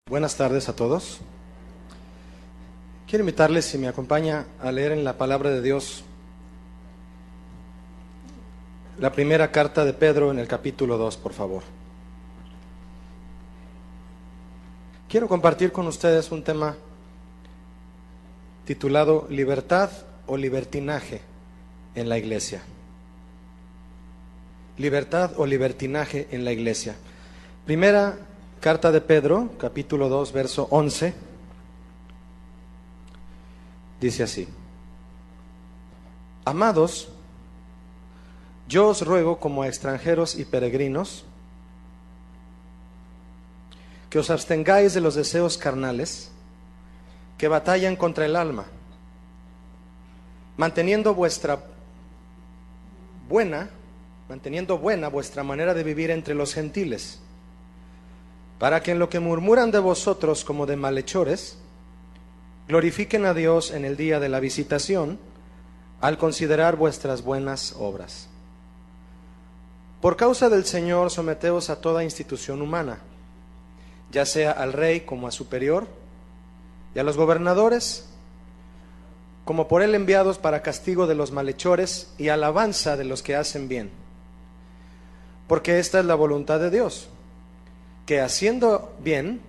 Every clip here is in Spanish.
Buenas tardes a todos. Quiero invitarles, si me acompaña, a leer en la palabra de Dios la primera carta de Pedro en el capítulo 2, por favor. Quiero compartir con ustedes un tema titulado Libertad o libertinaje en la iglesia. Libertad o libertinaje en la iglesia. Primera carta de Pedro, capítulo 2, verso 11, dice así: Amados, yo os ruego como a extranjeros y peregrinos que os abstengáis de los deseos carnales que batallan contra el alma, manteniendo buena vuestra manera de vivir entre los gentiles, para que en lo que murmuran de vosotros como de malhechores, glorifiquen a Dios en el día de la visitación, al considerar vuestras buenas obras. Por causa del Señor, someteos a toda institución humana, ya sea al rey como a superior, y a los gobernadores, como por él enviados para castigo de los malhechores y alabanza de los que hacen bien. Porque esta es la voluntad de Dios, que haciendo bien,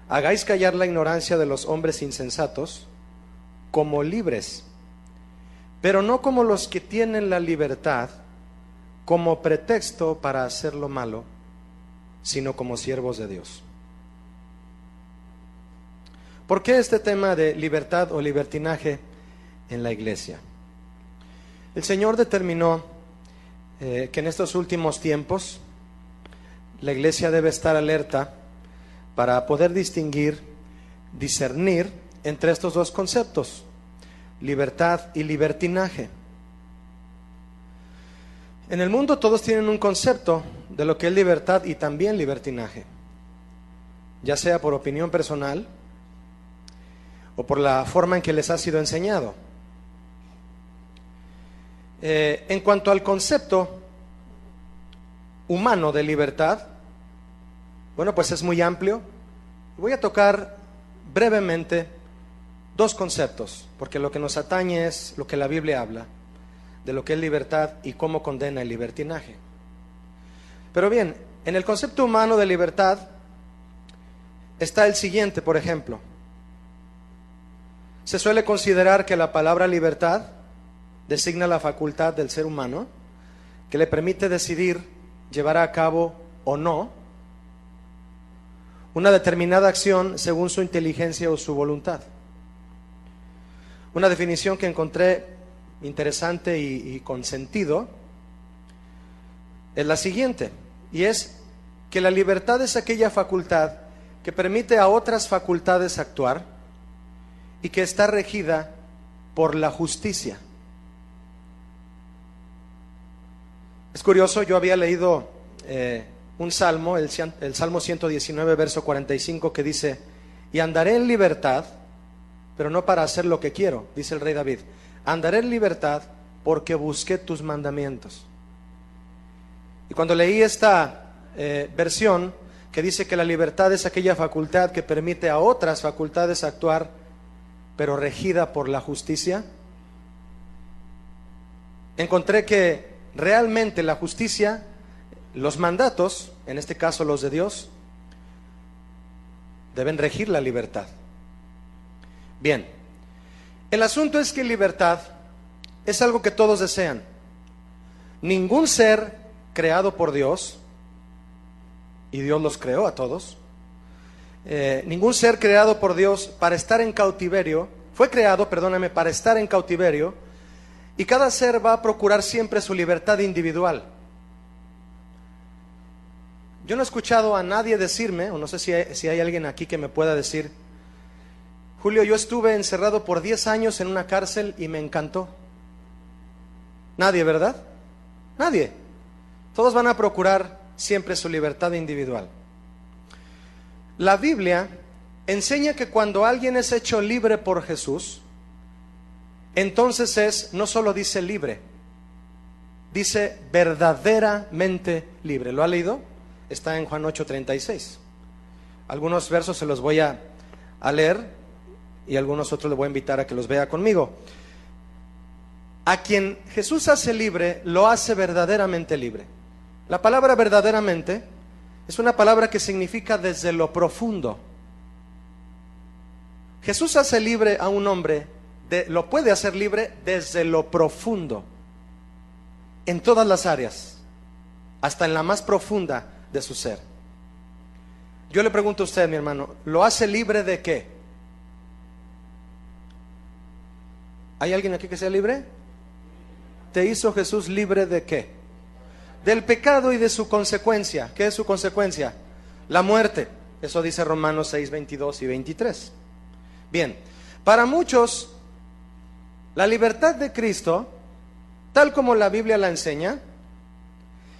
hagáis callar la ignorancia de los hombres insensatos, como libres, pero no como los que tienen la libertad como pretexto para hacer lo malo, sino como siervos de Dios. ¿Por qué este tema de libertad o libertinaje en la iglesia? El Señor determinó que en estos últimos tiempos la iglesia debe estar alerta para poder distinguir, discernir entre estos dos conceptos, libertad y libertinaje. En el mundo todos tienen un concepto de lo que es libertad y también libertinaje, ya sea por opinión personal o por la forma en que les ha sido enseñado. En cuanto al concepto humano de libertad, bueno, pues es muy amplio. Voy a tocar brevemente dos conceptos, porque lo que nos atañe es lo que la Biblia habla de lo que es libertad y cómo condena el libertinaje. Pero bien, en el concepto humano de libertad está el siguiente, por ejemplo. Se suele considerar que la palabra libertad designa la facultad del ser humano que le permite decidir llevar a cabo o no una determinada acción según su inteligencia o su voluntad. Una definición que encontré interesante y con sentido es la siguiente, y es que la libertad es aquella facultad que permite a otras facultades actuar y que está regida por la justicia. Es curioso, yo había leído un salmo, el Salmo 119, verso 45, que dice: y andaré en libertad, pero no para hacer lo que quiero, dice el rey David. Andaré en libertad porque busqué tus mandamientos. Y cuando leí esta versión que dice que la libertad es aquella facultad que permite a otras facultades actuar, pero regida por la justicia, encontré que realmente la justicia, los mandatos, en este caso los de Dios, deben regir la libertad. Bien, el asunto es que libertad es algo que todos desean. Ningún ser creado por Dios, y Dios los creó a todos, ningún ser creado por Dios para estar en cautiverio, fue creado, perdóname, para estar en cautiverio, y cada ser va a procurar siempre su libertad individual. Yo no he escuchado a nadie decirme, o no sé si hay alguien aquí que me pueda decir: Julio, yo estuve encerrado por 10 años en una cárcel y me encantó. Nadie, ¿verdad? Nadie. Todos van a procurar siempre su libertad individual. La Biblia enseña que cuando alguien es hecho libre por Jesús, entonces no solo dice libre, dice verdaderamente libre. ¿Lo ha leído? Está en Juan 8:36. Algunos versos se los voy a leer y algunos otros le voy a invitar a que los vea conmigo. A quien Jesús hace libre, lo hace verdaderamente libre. La palabra verdaderamente es una palabra que significa desde lo profundo. Jesús hace libre a un hombre, lo puede hacer libre desde lo profundo, en todas las áreas, hasta en la más profunda de su ser. Yo le pregunto a usted, mi hermano, ¿lo hace libre de qué? ¿Hay alguien aquí que sea libre? ¿Te hizo Jesús libre de qué? Del pecado y de su consecuencia. ¿Qué es su consecuencia? La muerte. Eso dice Romanos 6, 22 y 23. Bien, para muchos, la libertad de Cristo, tal como la Biblia la enseña,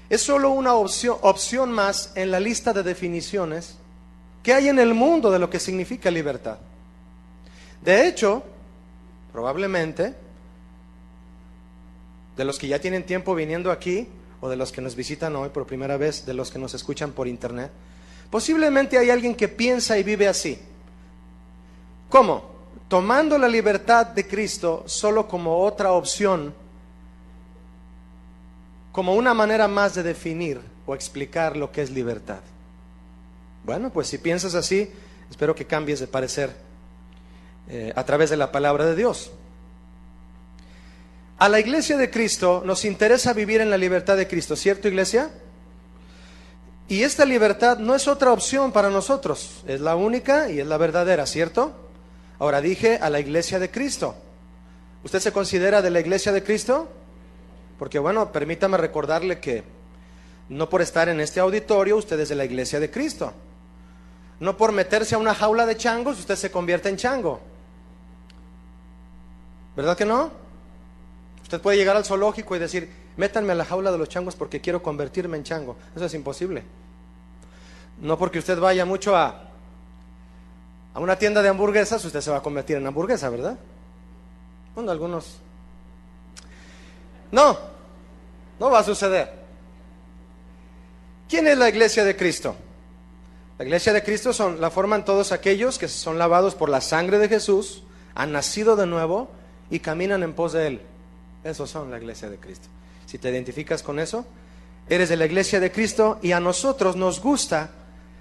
es solo una opción más en la lista de definiciones que hay en el mundo de lo que significa libertad. De hecho, probablemente, de los que ya tienen tiempo viniendo aquí, o de los que nos visitan hoy por primera vez, de los que nos escuchan por internet, posiblemente hay alguien que piensa y vive así. ¿Cómo? Tomando la libertad de Cristo solo como otra opción, como una manera más de definir o explicar lo que es libertad. Bueno, pues si piensas así, espero que cambies de parecer a través de la palabra de Dios. A la iglesia de Cristo nos interesa vivir en la libertad de Cristo, ¿cierto, iglesia? Y esta libertad no es otra opción para nosotros, es la única y es la verdadera, ¿cierto? Ahora dije a la iglesia de Cristo. ¿Usted se considera de la iglesia de Cristo? Porque bueno, permítame recordarle que no por estar en este auditorio usted es de la iglesia de Cristo. No por meterse a una jaula de changos usted se convierte en chango. ¿Verdad que no? Usted puede llegar al zoológico y decir, métanme a la jaula de los changos porque quiero convertirme en chango. Eso es imposible. No porque usted vaya mucho a una tienda de hamburguesas, usted se va a convertir en hamburguesa, ¿verdad? Bueno, algunos... No va a suceder. ¿Quién es la iglesia de Cristo? La iglesia de Cristo la forman todos aquellos que son lavados por la sangre de Jesús, han nacido de nuevo y caminan en pos de Él. Esos son la iglesia de Cristo. Si te identificas con eso, eres de la iglesia de Cristo, y a nosotros nos gusta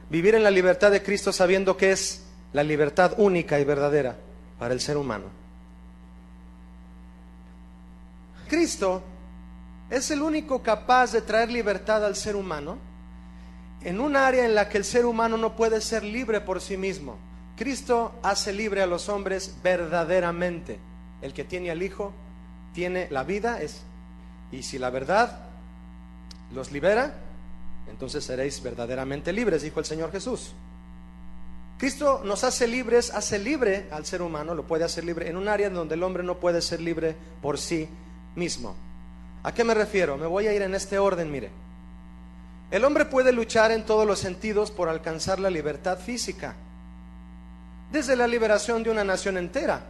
vivir en la libertad de Cristo sabiendo que es la libertad única y verdadera para el ser humano. Cristo es el único capaz de traer libertad al ser humano en un área en la que el ser humano no puede ser libre por sí mismo. Cristo hace libre a los hombres verdaderamente. El que tiene al Hijo tiene la vida, y si la verdad los libera, entonces seréis verdaderamente libres, dijo el Señor Jesús. Cristo nos hace libres, hace libre al ser humano, lo puede hacer libre en un área donde el hombre no puede ser libre por sí mismo. ¿A qué me refiero? Me voy a ir en este orden, mire. El hombre puede luchar en todos los sentidos por alcanzar la libertad física, desde la liberación de una nación entera.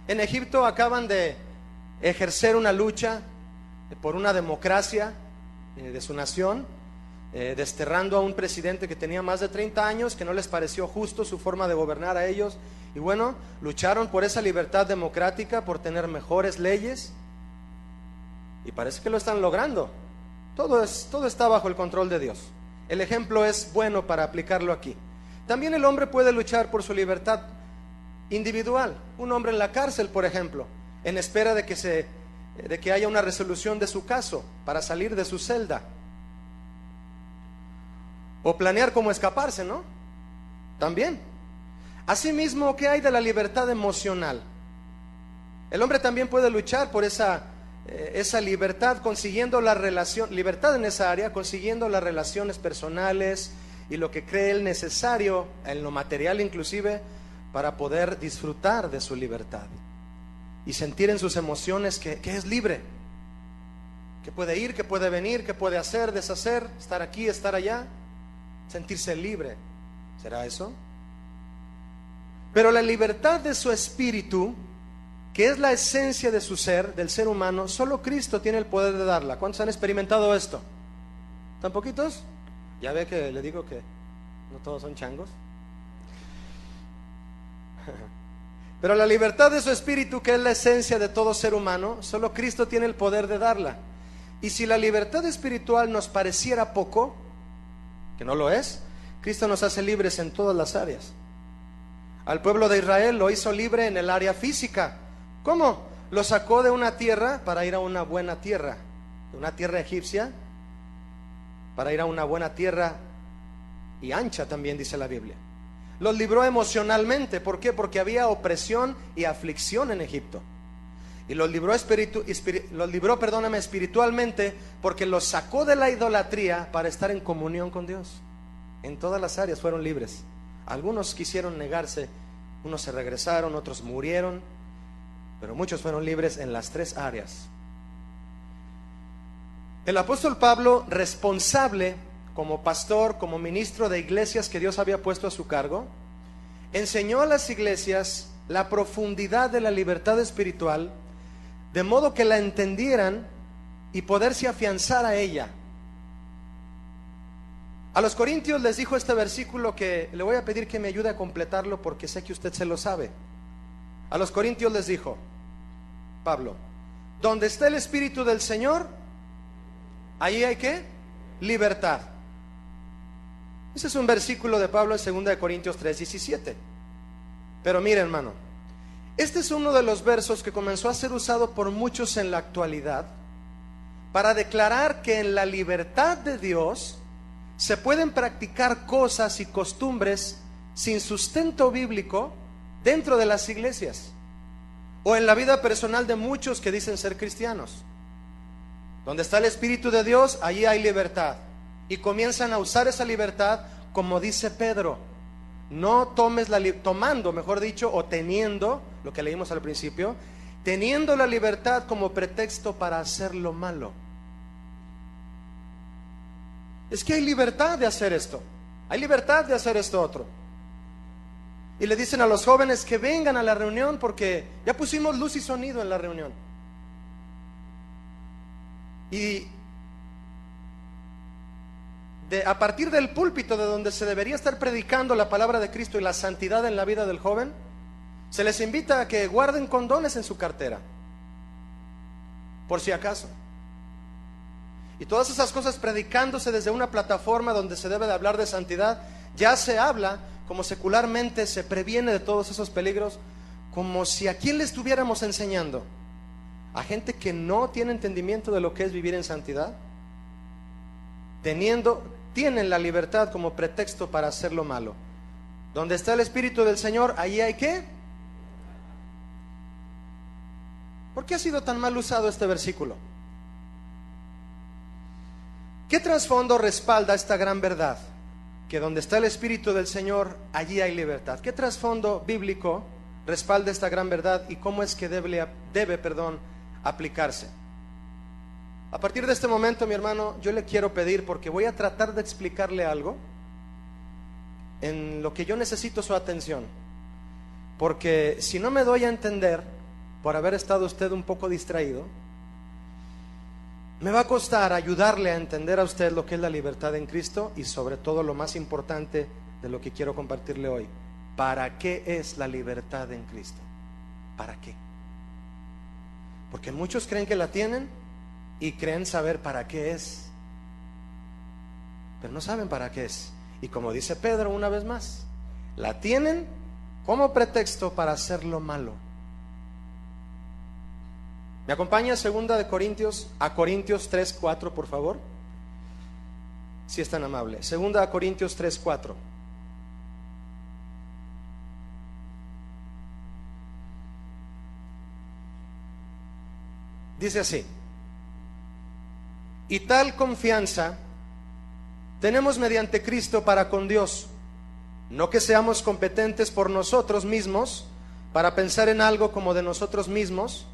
En Egipto acaban de ejercer una lucha por una democracia de su nación, desterrando a un presidente que tenía más de 30 años, que no les pareció justo su forma de gobernar a ellos, y bueno, lucharon por esa libertad democrática, por tener mejores leyes, y parece que lo están logrando. Todo está bajo el control de Dios. El ejemplo es bueno para aplicarlo aquí. También el hombre puede luchar por su libertad individual. Un hombre en la cárcel, por ejemplo, en espera de que haya una resolución de su caso para salir de su celda, o planear cómo escaparse, ¿no? También. Asimismo, ¿qué hay de la libertad emocional? El hombre también puede luchar por esa libertad, consiguiendo libertad en esa área, consiguiendo las relaciones personales y lo que cree él necesario, en lo material inclusive, para poder disfrutar de su libertad y sentir en sus emociones que es libre, que puede ir, que puede venir, que puede hacer, deshacer, estar aquí, estar allá, sentirse libre. ¿Será eso? Pero la libertad de su espíritu, que es la esencia de su ser, del ser humano, solo Cristo tiene el poder de darla. ¿Cuántos han experimentado esto? ¿Tan poquitos? Ya ve que le digo que no todos son changos. Pero la libertad de su espíritu, que es la esencia de todo ser humano, solo Cristo tiene el poder de darla. Y si la libertad espiritual nos pareciera poco, que no lo es, Cristo nos hace libres en todas las áreas. Al pueblo de Israel lo hizo libre en el área física. ¿Cómo? Lo sacó de una tierra para ir a una buena tierra, de una tierra egipcia, para ir a una buena tierra y ancha también, dice la Biblia. Los libró emocionalmente. ¿Por qué? Porque había opresión y aflicción en Egipto. Y los libró, espiritualmente, porque los sacó de la idolatría para estar en comunión con Dios. En todas las áreas fueron libres. Algunos quisieron negarse, unos se regresaron, otros murieron, pero muchos fueron libres en las tres áreas. El apóstol Pablo, responsable como pastor, como ministro de iglesias que Dios había puesto a su cargo, enseñó a las iglesias la profundidad de la libertad espiritual, de modo que la entendieran y poderse afianzar a ella. A los corintios les dijo este versículo que le voy a pedir que me ayude a completarlo porque sé que usted se lo sabe. A los corintios les dijo Pablo: donde está el Espíritu del Señor, ahí hay ¿qué? Libertad. Ese es un versículo de Pablo en 2 Corintios 3:17. Pero mire, hermano, este es uno de los versos que comenzó a ser usado por muchos en la actualidad para declarar que en la libertad de Dios se pueden practicar cosas y costumbres sin sustento bíblico dentro de las iglesias o en la vida personal de muchos que dicen ser cristianos. Donde está el Espíritu de Dios, allí hay libertad. Y comienzan a usar esa libertad, como dice Pedro: no tomes tomando, mejor dicho, o teniendo, lo que leímos al principio, teniendo la libertad como pretexto para hacer lo malo. Es que hay libertad de hacer esto, hay libertad de hacer esto otro. Y le dicen a los jóvenes que vengan a la reunión porque ya pusimos luz y sonido en la reunión. Y a partir del púlpito de donde se debería estar predicando la palabra de Cristo y la santidad en la vida del joven, se les invita a que guarden condones en su cartera, por si acaso. Y todas esas cosas predicándose desde una plataforma donde se debe de hablar de santidad, ya se habla como secularmente se previene de todos esos peligros, como si a quién le estuviéramos enseñando, a gente que no tiene entendimiento de lo que es vivir en santidad, tienen la libertad como pretexto para hacer lo malo. Donde está el Espíritu del Señor, allí hay ¿qué? ¿Por qué ha sido tan mal usado este versículo? ¿Qué trasfondo respalda esta gran verdad? Que donde está el Espíritu del Señor, allí hay libertad. ¿Qué trasfondo bíblico respalda esta gran verdad y cómo es que debe aplicarse? A partir de este momento, mi hermano, yo le quiero pedir, porque voy a tratar de explicarle algo en lo que yo necesito su atención, porque si no me doy a entender, por haber estado usted un poco distraído, me va a costar ayudarle a entender a usted lo que es la libertad en Cristo y sobre todo lo más importante de lo que quiero compartirle hoy: ¿para qué es la libertad en Cristo? ¿Para qué? Porque muchos creen que la tienen y creen saber para qué es, pero no saben para qué es. Y como dice Pedro una vez más, la tienen como pretexto para hacer lo malo. ¿Me acompaña a Corintios 3:4, por favor? Si es tan amable. 2 Corintios 3:4. Dice así: y tal confianza tenemos mediante Cristo para con Dios, no que seamos competentes por nosotros mismos para pensar en algo como de nosotros mismos,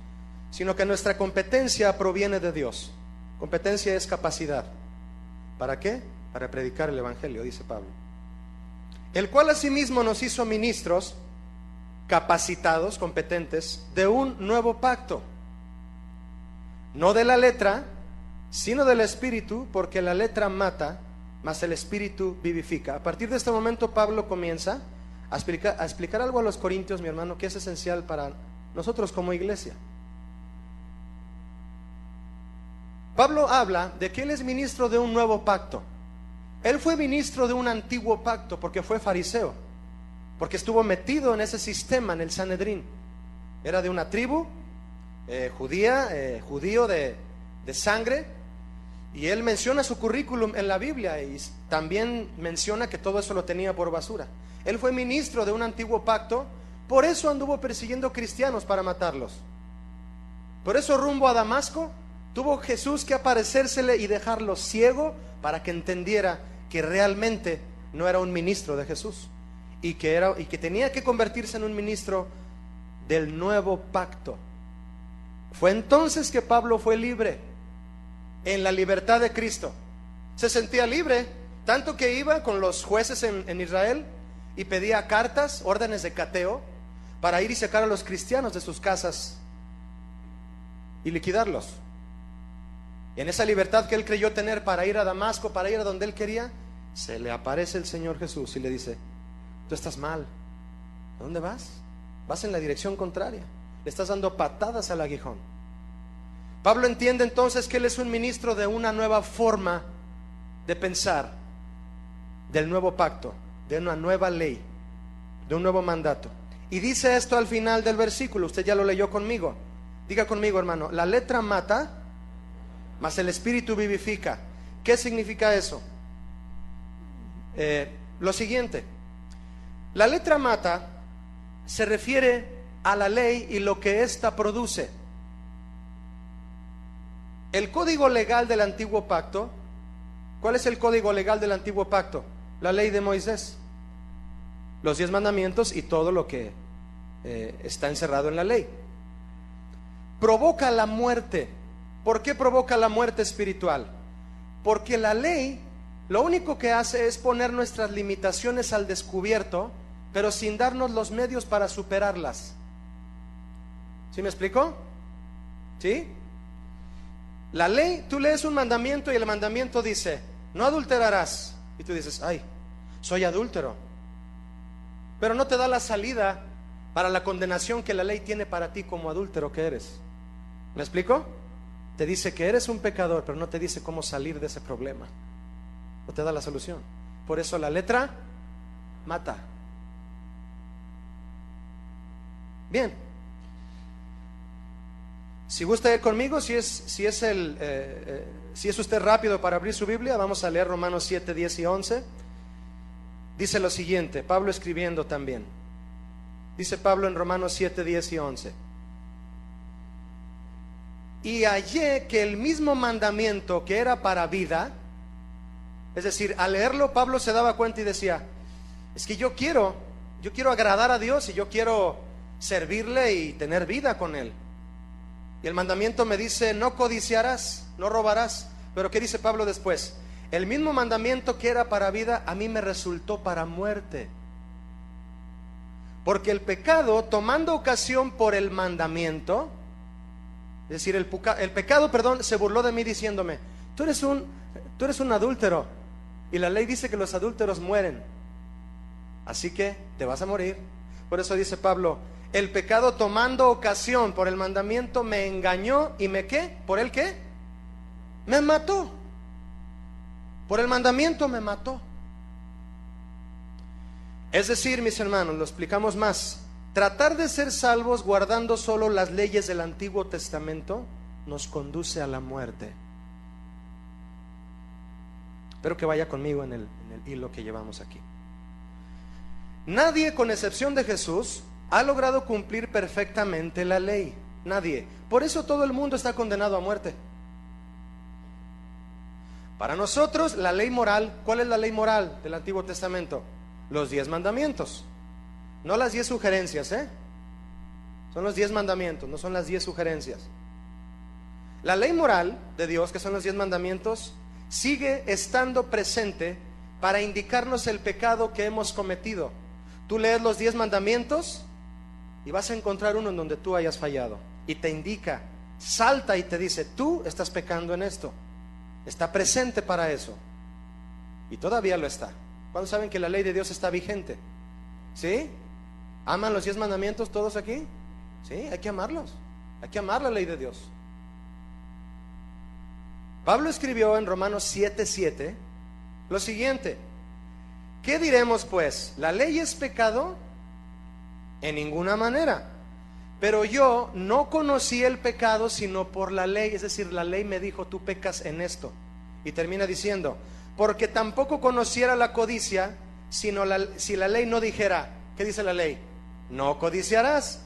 sino que nuestra competencia proviene de Dios. Competencia es capacidad. ¿Para qué? Para predicar el Evangelio, dice Pablo. El cual asimismo nos hizo ministros, capacitados, competentes, de un nuevo pacto, no de la letra, sino del Espíritu, porque la letra mata, mas el Espíritu vivifica. A partir de este momento Pablo comienza a explicar algo a los corintios, mi hermano, que es esencial para nosotros como iglesia. Pablo habla de que él es ministro de un nuevo pacto. Él fue ministro de un antiguo pacto porque fue fariseo, porque estuvo metido en ese sistema, en el Sanedrín. Era de una tribu judío de sangre, y él menciona su currículum en la Biblia y también menciona que todo eso lo tenía por basura. Él fue ministro de un antiguo pacto, por eso anduvo persiguiendo cristianos para matarlos. Por eso rumbo a Damasco tuvo Jesús que aparecérsele y dejarlo ciego para que entendiera que realmente no era un ministro de Jesús y que tenía que convertirse en un ministro del nuevo pacto. Fue entonces que Pablo fue libre, en la libertad de Cristo. Se sentía libre, tanto que iba con los jueces en Israel y pedía cartas, órdenes de cateo, para ir y sacar a los cristianos de sus casas y liquidarlos. Y en esa libertad que él creyó tener para ir a Damasco, para ir a donde él quería, se le aparece el Señor Jesús y le dice: tú estás mal. ¿A dónde vas? Vas en la dirección contraria. Le estás dando patadas al aguijón. Pablo entiende entonces que él es un ministro de una nueva forma de pensar, del nuevo pacto, de una nueva ley, de un nuevo mandato. Y dice esto al final del versículo, usted ya lo leyó conmigo. Diga conmigo, hermano: la letra mata, mas el espíritu vivifica. ¿Qué significa eso? Lo siguiente: la letra mata se refiere a la ley y lo que ésta produce. El código legal del antiguo pacto, ¿cuál es el código legal del antiguo pacto? La ley de Moisés, los 10 mandamientos y todo lo que está encerrado en la ley. Provoca la muerte. ¿Por qué provoca la muerte espiritual? Porque la ley lo único que hace es poner nuestras limitaciones al descubierto, pero sin darnos los medios para superarlas. ¿Sí me explico? ¿Sí? La ley, tú lees un mandamiento y el mandamiento dice: no adulterarás. Y tú dices: ay, soy adúltero. Pero no te da la salida para la condenación que la ley tiene para ti como adúltero que eres. ¿Me explico? Te dice que eres un pecador, pero no te dice cómo salir de ese problema. No te da la solución. Por eso la letra mata. Bien. Si gusta ir conmigo, si es usted rápido para abrir su Biblia, vamos a leer Romanos 7, 10 y 11. Dice lo siguiente, Pablo escribiendo también. Dice Pablo en Romanos 7, 10 y 11: y hallé que el mismo mandamiento que era para vida, es decir, al leerlo Pablo se daba cuenta y decía: es que yo quiero agradar a Dios y yo quiero servirle y tener vida con Él. Y el mandamiento me dice: no codiciarás, no robarás. Pero ¿qué dice Pablo después? El mismo mandamiento que era para vida, a mí me resultó para muerte. Porque el pecado, tomando ocasión por el mandamiento, es decir, el pecado, se burló de mí diciéndome: tú eres un adúltero, y la ley dice que los adúlteros mueren, así que te vas a morir. Por eso dice Pablo: el pecado, tomando ocasión por el mandamiento, me engañó y me ¿qué? ¿Por el qué? Me mató. Por el mandamiento me mató. Es decir, mis hermanos, lo explicamos más. Tratar de ser salvos guardando solo las leyes del Antiguo Testamento nos conduce a la muerte. Espero que vaya conmigo en el hilo que llevamos aquí. Nadie, con excepción de Jesús, ha logrado cumplir perfectamente la ley. Nadie. Por eso todo el mundo está condenado a muerte. Para nosotros, la ley moral, ¿cuál es la ley moral del Antiguo Testamento? Los 10 mandamientos. No las 10 sugerencias, son los 10 mandamientos, no son las 10 sugerencias. La ley moral de Dios, que son los 10 mandamientos, sigue estando presente para indicarnos el pecado que hemos cometido. Tú lees los 10 mandamientos y vas a encontrar uno en donde tú hayas fallado, y te indica, salta y te dice: tú estás pecando en esto. Está presente para eso, y todavía lo está. ¿Cuándo saben que la ley de Dios está vigente? ¿Sí? ¿Aman los 10 mandamientos todos aquí? Sí, hay que amarlos. Hay que amar la ley de Dios. Pablo escribió en Romanos 7:7 lo siguiente: ¿qué diremos pues? ¿La ley es pecado? En ninguna manera. Pero yo no conocí el pecado sino por la ley. Es decir, la ley me dijo, tú pecas en esto. Y termina diciendo, porque tampoco conociera la codicia sino si la ley no dijera, ¿qué dice la ley? No codiciarás.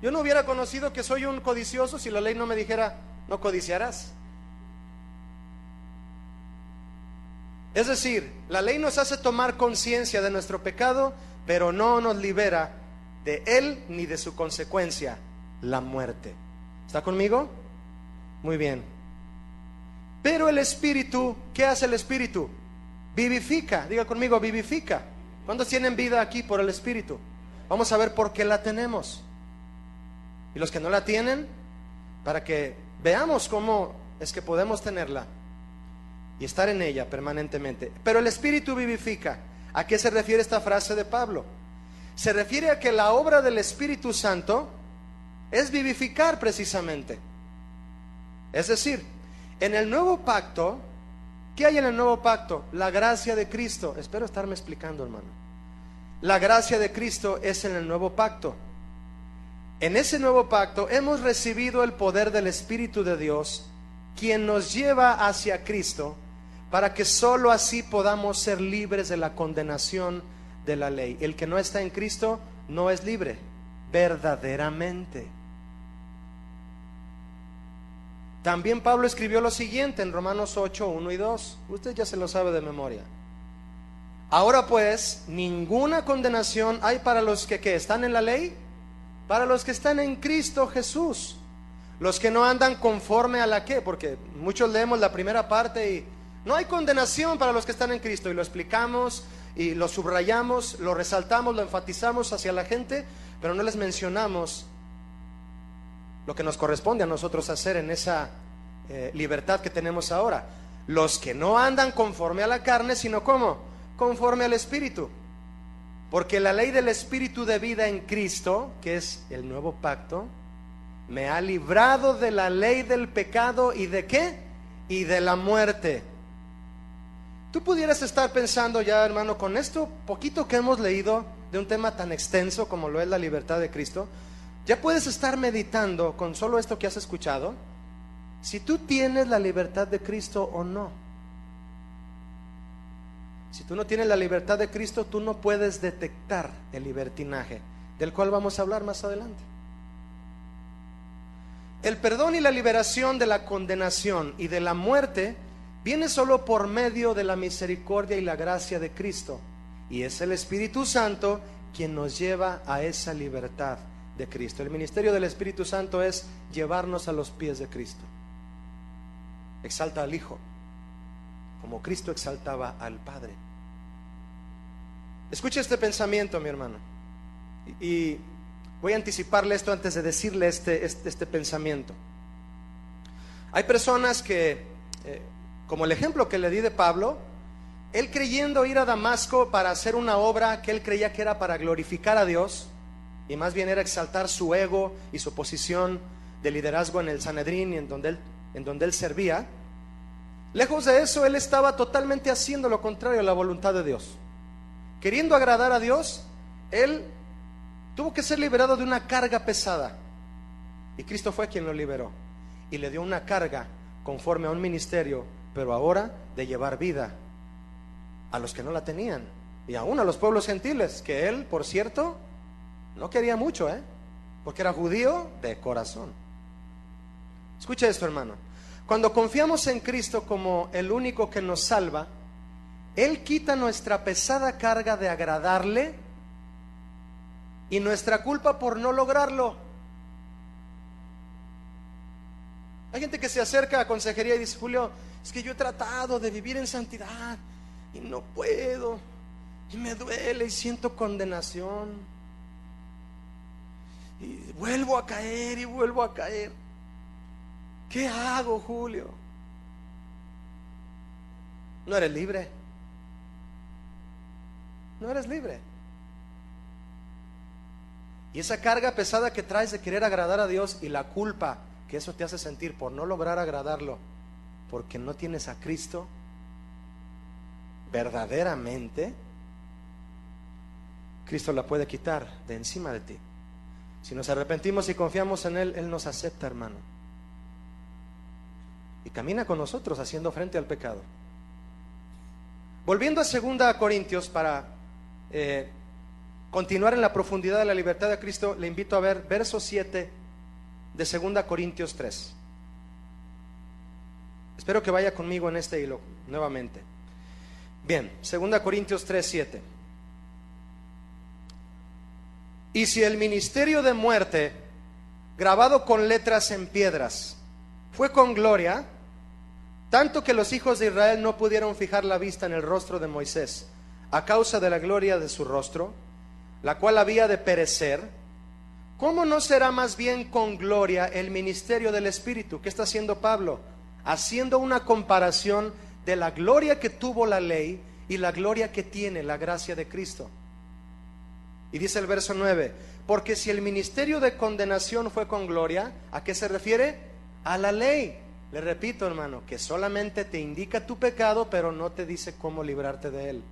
Yo no hubiera conocido que soy un codicioso si la ley no me dijera, no codiciarás. Es decir, la ley nos hace tomar conciencia de nuestro pecado, pero no nos libera de él ni de su consecuencia, la muerte. ¿Está conmigo? Muy bien. Pero el Espíritu, ¿qué hace el Espíritu? Vivifica. Diga conmigo, vivifica. ¿Cuántos tienen vida aquí por el Espíritu? Vamos a ver por qué la tenemos. Y los que no la tienen, para que veamos cómo es que podemos tenerla y estar en ella permanentemente. Pero el Espíritu vivifica. ¿A qué se refiere esta frase de Pablo? Se refiere a que la obra del Espíritu Santo es vivificar precisamente. Es decir, en el nuevo pacto, ¿qué hay en el nuevo pacto? La gracia de Cristo. Espero estarme explicando, hermano. La gracia de Cristo es en el nuevo pacto. En ese nuevo pacto hemos recibido el poder del Espíritu de Dios, quien nos lleva hacia Cristo, para que sólo así podamos ser libres de la condenación de la ley. El que no está en Cristo no es libre, verdaderamente. También Pablo escribió lo siguiente en Romanos 8, 1 y 2. Usted ya se lo sabe de memoria. Ahora pues, ninguna condenación hay para los que están en la ley, para los que están en Cristo Jesús. Los que no andan conforme a la ¿qué? Porque muchos leemos la primera parte y no hay condenación para los que están en Cristo, y lo explicamos y lo subrayamos, lo resaltamos, lo enfatizamos hacia la gente, pero no les mencionamos lo que nos corresponde a nosotros hacer en esa libertad que tenemos ahora. Los que no andan conforme a la carne, sino ¿cómo? Conforme al Espíritu. Porque la ley del Espíritu de vida en Cristo, que es el nuevo pacto, me ha librado de la ley del pecado y ¿de qué? Y de la muerte. Tú pudieras estar pensando ya, hermano, con esto poquito que hemos leído de un tema tan extenso como lo es la libertad de Cristo, ya puedes estar meditando con solo esto que has escuchado, si tú tienes la libertad de Cristo o no. Si tú no tienes la libertad de Cristo, tú no puedes detectar el libertinaje, del cual vamos a hablar más adelante. El perdón y la liberación de la condenación y de la muerte viene solo por medio de la misericordia y la gracia de Cristo, y es el Espíritu Santo quien nos lleva a esa libertad de Cristo. El ministerio del Espíritu Santo es llevarnos a los pies de Cristo. Exalta al Hijo como Cristo exaltaba al Padre. Escuche este pensamiento, mi hermano, y voy a anticiparle esto antes de decirle este pensamiento. Hay personas que como el ejemplo que le di de Pablo, él creyendo ir a Damasco para hacer una obra que él creía que era para glorificar a Dios, y más bien era exaltar su ego y su posición de liderazgo en el Sanedrín y en donde él servía. Lejos de eso, él estaba totalmente haciendo lo contrario a la voluntad de Dios. Queriendo agradar a Dios, él tuvo que ser liberado de una carga pesada, y Cristo fue quien lo liberó y le dio una carga conforme a un ministerio, pero ahora de llevar vida a los que no la tenían, y aún a los pueblos gentiles, que él, por cierto, no quería mucho, porque era judío de corazón. Escucha esto, hermano. Cuando confiamos en Cristo como el único que nos salva, Él quita nuestra pesada carga de agradarle y nuestra culpa por no lograrlo. Hay gente que se acerca a consejería y dice: Julio, es que yo he tratado de vivir en santidad y no puedo, y me duele y siento condenación, y vuelvo a caer y vuelvo a caer. ¿Qué hago, Julio? No eres libre. No eres libre. Y esa carga pesada que traes de querer agradar a Dios y la culpa que eso te hace sentir por no lograr agradarlo, porque no tienes a Cristo verdaderamente, Cristo la puede quitar de encima de ti. Si nos arrepentimos y confiamos en Él, Él nos acepta, hermano, y camina con nosotros haciendo frente al pecado. Volviendo a 2 Corintios para continuar en la profundidad de la libertad de Cristo, le invito a ver verso 7 de 2 Corintios 3. Espero que vaya conmigo en este hilo nuevamente. Bien, 2 Corintios 3, 7. Y si el ministerio de muerte, grabado con letras en piedras, fue con gloria, tanto que los hijos de Israel no pudieron fijar la vista en el rostro de Moisés, a causa de la gloria de su rostro, la cual había de perecer, ¿cómo no será más bien con gloria el ministerio del Espíritu? ¿Qué está haciendo Pablo? Haciendo una comparación de la gloria que tuvo la ley y la gloria que tiene la gracia de Cristo. Y dice el verso 9, porque si el ministerio de condenación fue con gloria, ¿a qué se refiere? A la ley. Le repito, hermano, que solamente te indica tu pecado, pero no te dice cómo librarte de él.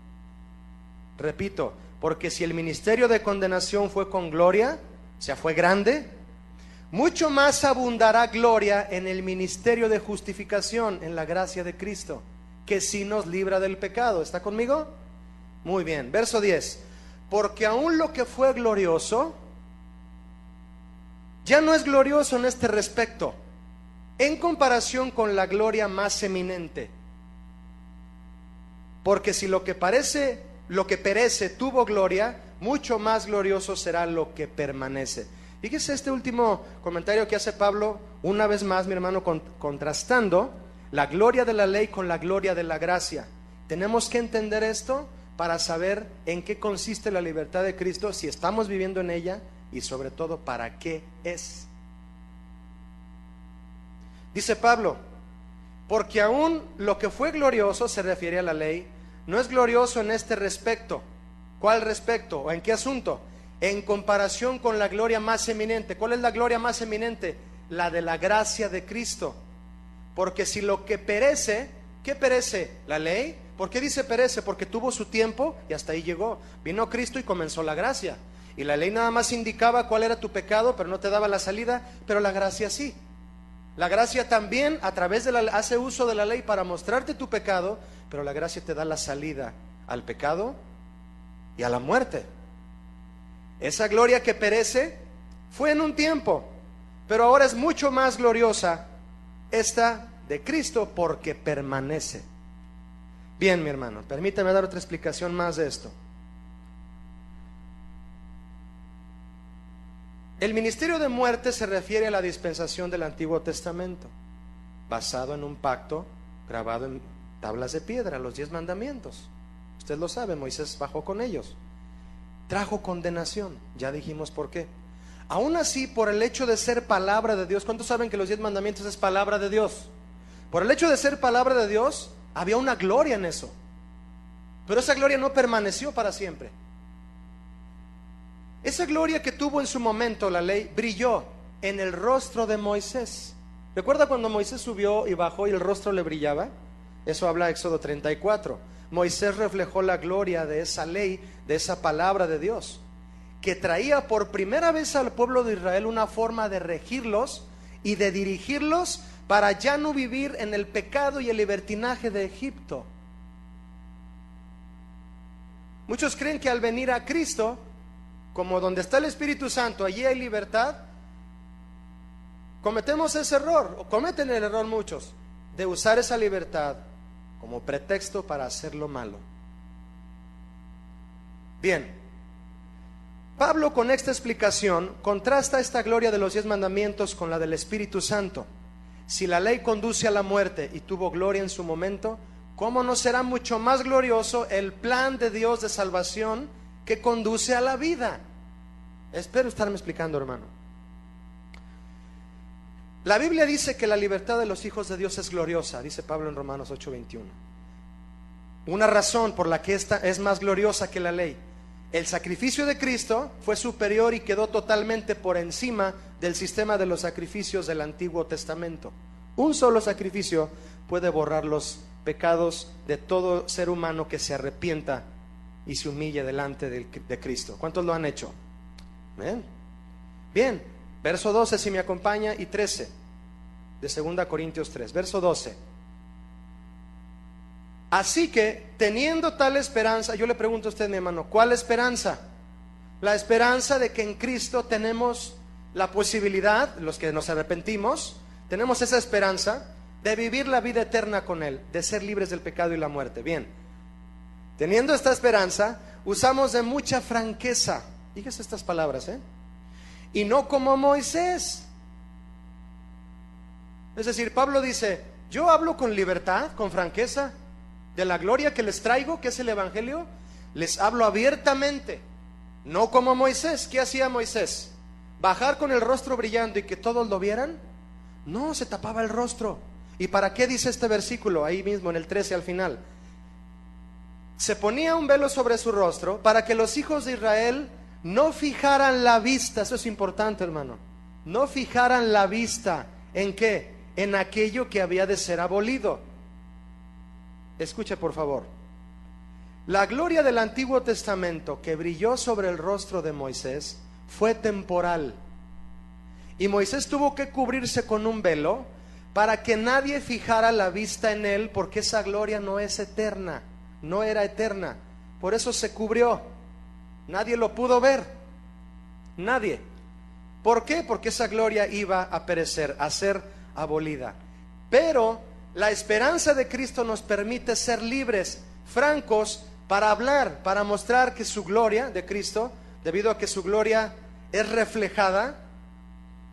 Repito, porque si el ministerio de condenación fue con gloria, o sea, fue grande, mucho más abundará gloria en el ministerio de justificación, en la gracia de Cristo, que sí nos libra del pecado. ¿Está conmigo? Muy bien, verso 10. Porque aún lo que fue glorioso, ya no es glorioso en este respecto, en comparación con la gloria más eminente. Porque si lo que perece tuvo gloria, mucho más glorioso será lo que permanece. Fíjese este último comentario que hace Pablo, una vez más, mi hermano, contrastando la gloria de la ley con la gloria de la gracia. Tenemos que entender esto para saber en qué consiste la libertad de Cristo, si estamos viviendo en ella, y sobre todo para qué es. Dice Pablo, porque aún lo que fue glorioso, se refiere a la ley, no es glorioso en este respecto. ¿Cuál respecto? ¿O en qué asunto? En comparación con la gloria más eminente. ¿Cuál es la gloria más eminente? La de la gracia de Cristo. Porque si lo que perece, ¿qué perece? ¿La ley? ¿Por qué dice perece? Porque tuvo su tiempo y hasta ahí llegó. Vino Cristo y comenzó la gracia. Y la ley nada más indicaba cuál era tu pecado, pero no te daba la salida, pero la gracia sí. La gracia también a través de hace uso de la ley para mostrarte tu pecado, pero la gracia te da la salida al pecado y a la muerte. Esa gloria que perece fue en un tiempo, pero ahora es mucho más gloriosa esta de Cristo porque permanece. Bien, mi hermano, permítame dar otra explicación más de esto. El ministerio de muerte se refiere a la dispensación del Antiguo Testamento, basado en un pacto grabado en tablas de piedra, los 10 mandamientos. Usted lo sabe, Moisés bajó con ellos. Trajo condenación, ya dijimos por qué. Aún así, por el hecho de ser palabra de Dios, ¿cuántos saben que los 10 mandamientos es palabra de Dios? Por el hecho de ser palabra de Dios, había una gloria en eso. Pero esa gloria no permaneció para siempre. Esa gloria que tuvo en su momento la ley brilló en el rostro de Moisés. ¿Recuerda cuando Moisés subió y bajó y el rostro le brillaba? Eso habla Éxodo 34. Moisés reflejó la gloria de esa ley, de esa palabra de Dios, que traía por primera vez al pueblo de Israel una forma de regirlos y de dirigirlos para ya no vivir en el pecado y el libertinaje de Egipto. Muchos creen que al venir a Cristo, como donde está el Espíritu Santo, allí hay libertad. Cometemos ese error, o cometen el error muchos, de usar esa libertad como pretexto para hacer lo malo. Bien, Pablo con esta explicación contrasta esta gloria de los 10 mandamientos con la del Espíritu Santo. Si la ley conduce a la muerte y tuvo gloria en su momento, ¿cómo no será mucho más glorioso el plan de Dios de salvación que conduce a la vida? Espero estarme explicando, hermano. La Biblia dice que la libertad de los hijos de Dios es gloriosa, dice Pablo en Romanos 8:21. Una razón por la que esta es más gloriosa que la ley El sacrificio de Cristo fue superior y quedó totalmente por encima del sistema de los sacrificios del Antiguo Testamento. Un solo sacrificio puede borrar los pecados de todo ser humano que se arrepienta y se humille delante de Cristo. ¿Cuántos lo han hecho? ¿Bien? Bien, verso 12 si me acompaña y 13 de 2 Corintios 3, verso 12. Así que, teniendo tal esperanza, yo le pregunto a usted, mi hermano, ¿cuál esperanza? La esperanza de que en Cristo tenemos la posibilidad, los que nos arrepentimos, tenemos esa esperanza de vivir la vida eterna con Él, de ser libres del pecado y la muerte. Bien, teniendo esta esperanza, usamos de mucha franqueza, fíjese estas palabras, y no como Moisés. Es decir, Pablo dice, yo hablo con libertad, con franqueza, de la gloria que les traigo, que es el Evangelio, les hablo abiertamente, no como Moisés. ¿Qué hacía Moisés? ¿Bajar con el rostro brillando y que todos lo vieran? No, se tapaba el rostro. ¿Y para qué dice este versículo? Ahí mismo en el 13 al final. Se ponía un velo sobre su rostro para que los hijos de Israel no fijaran la vista. Eso es importante, hermano. No fijaran la vista. ¿En qué? En aquello que había de ser abolido. Escuche por favor. La gloria del Antiguo Testamento que brilló sobre el rostro de Moisés fue temporal. Y Moisés tuvo que cubrirse con un velo para que nadie fijara la vista en él, porque esa gloria no es eterna, no era eterna. Por eso se cubrió. Nadie lo pudo ver. Nadie. ¿Por qué? Porque esa gloria iba a perecer, a ser abolida. Pero la esperanza de Cristo nos permite ser libres, francos, para hablar, para mostrar que su gloria de Cristo, debido a que su gloria es reflejada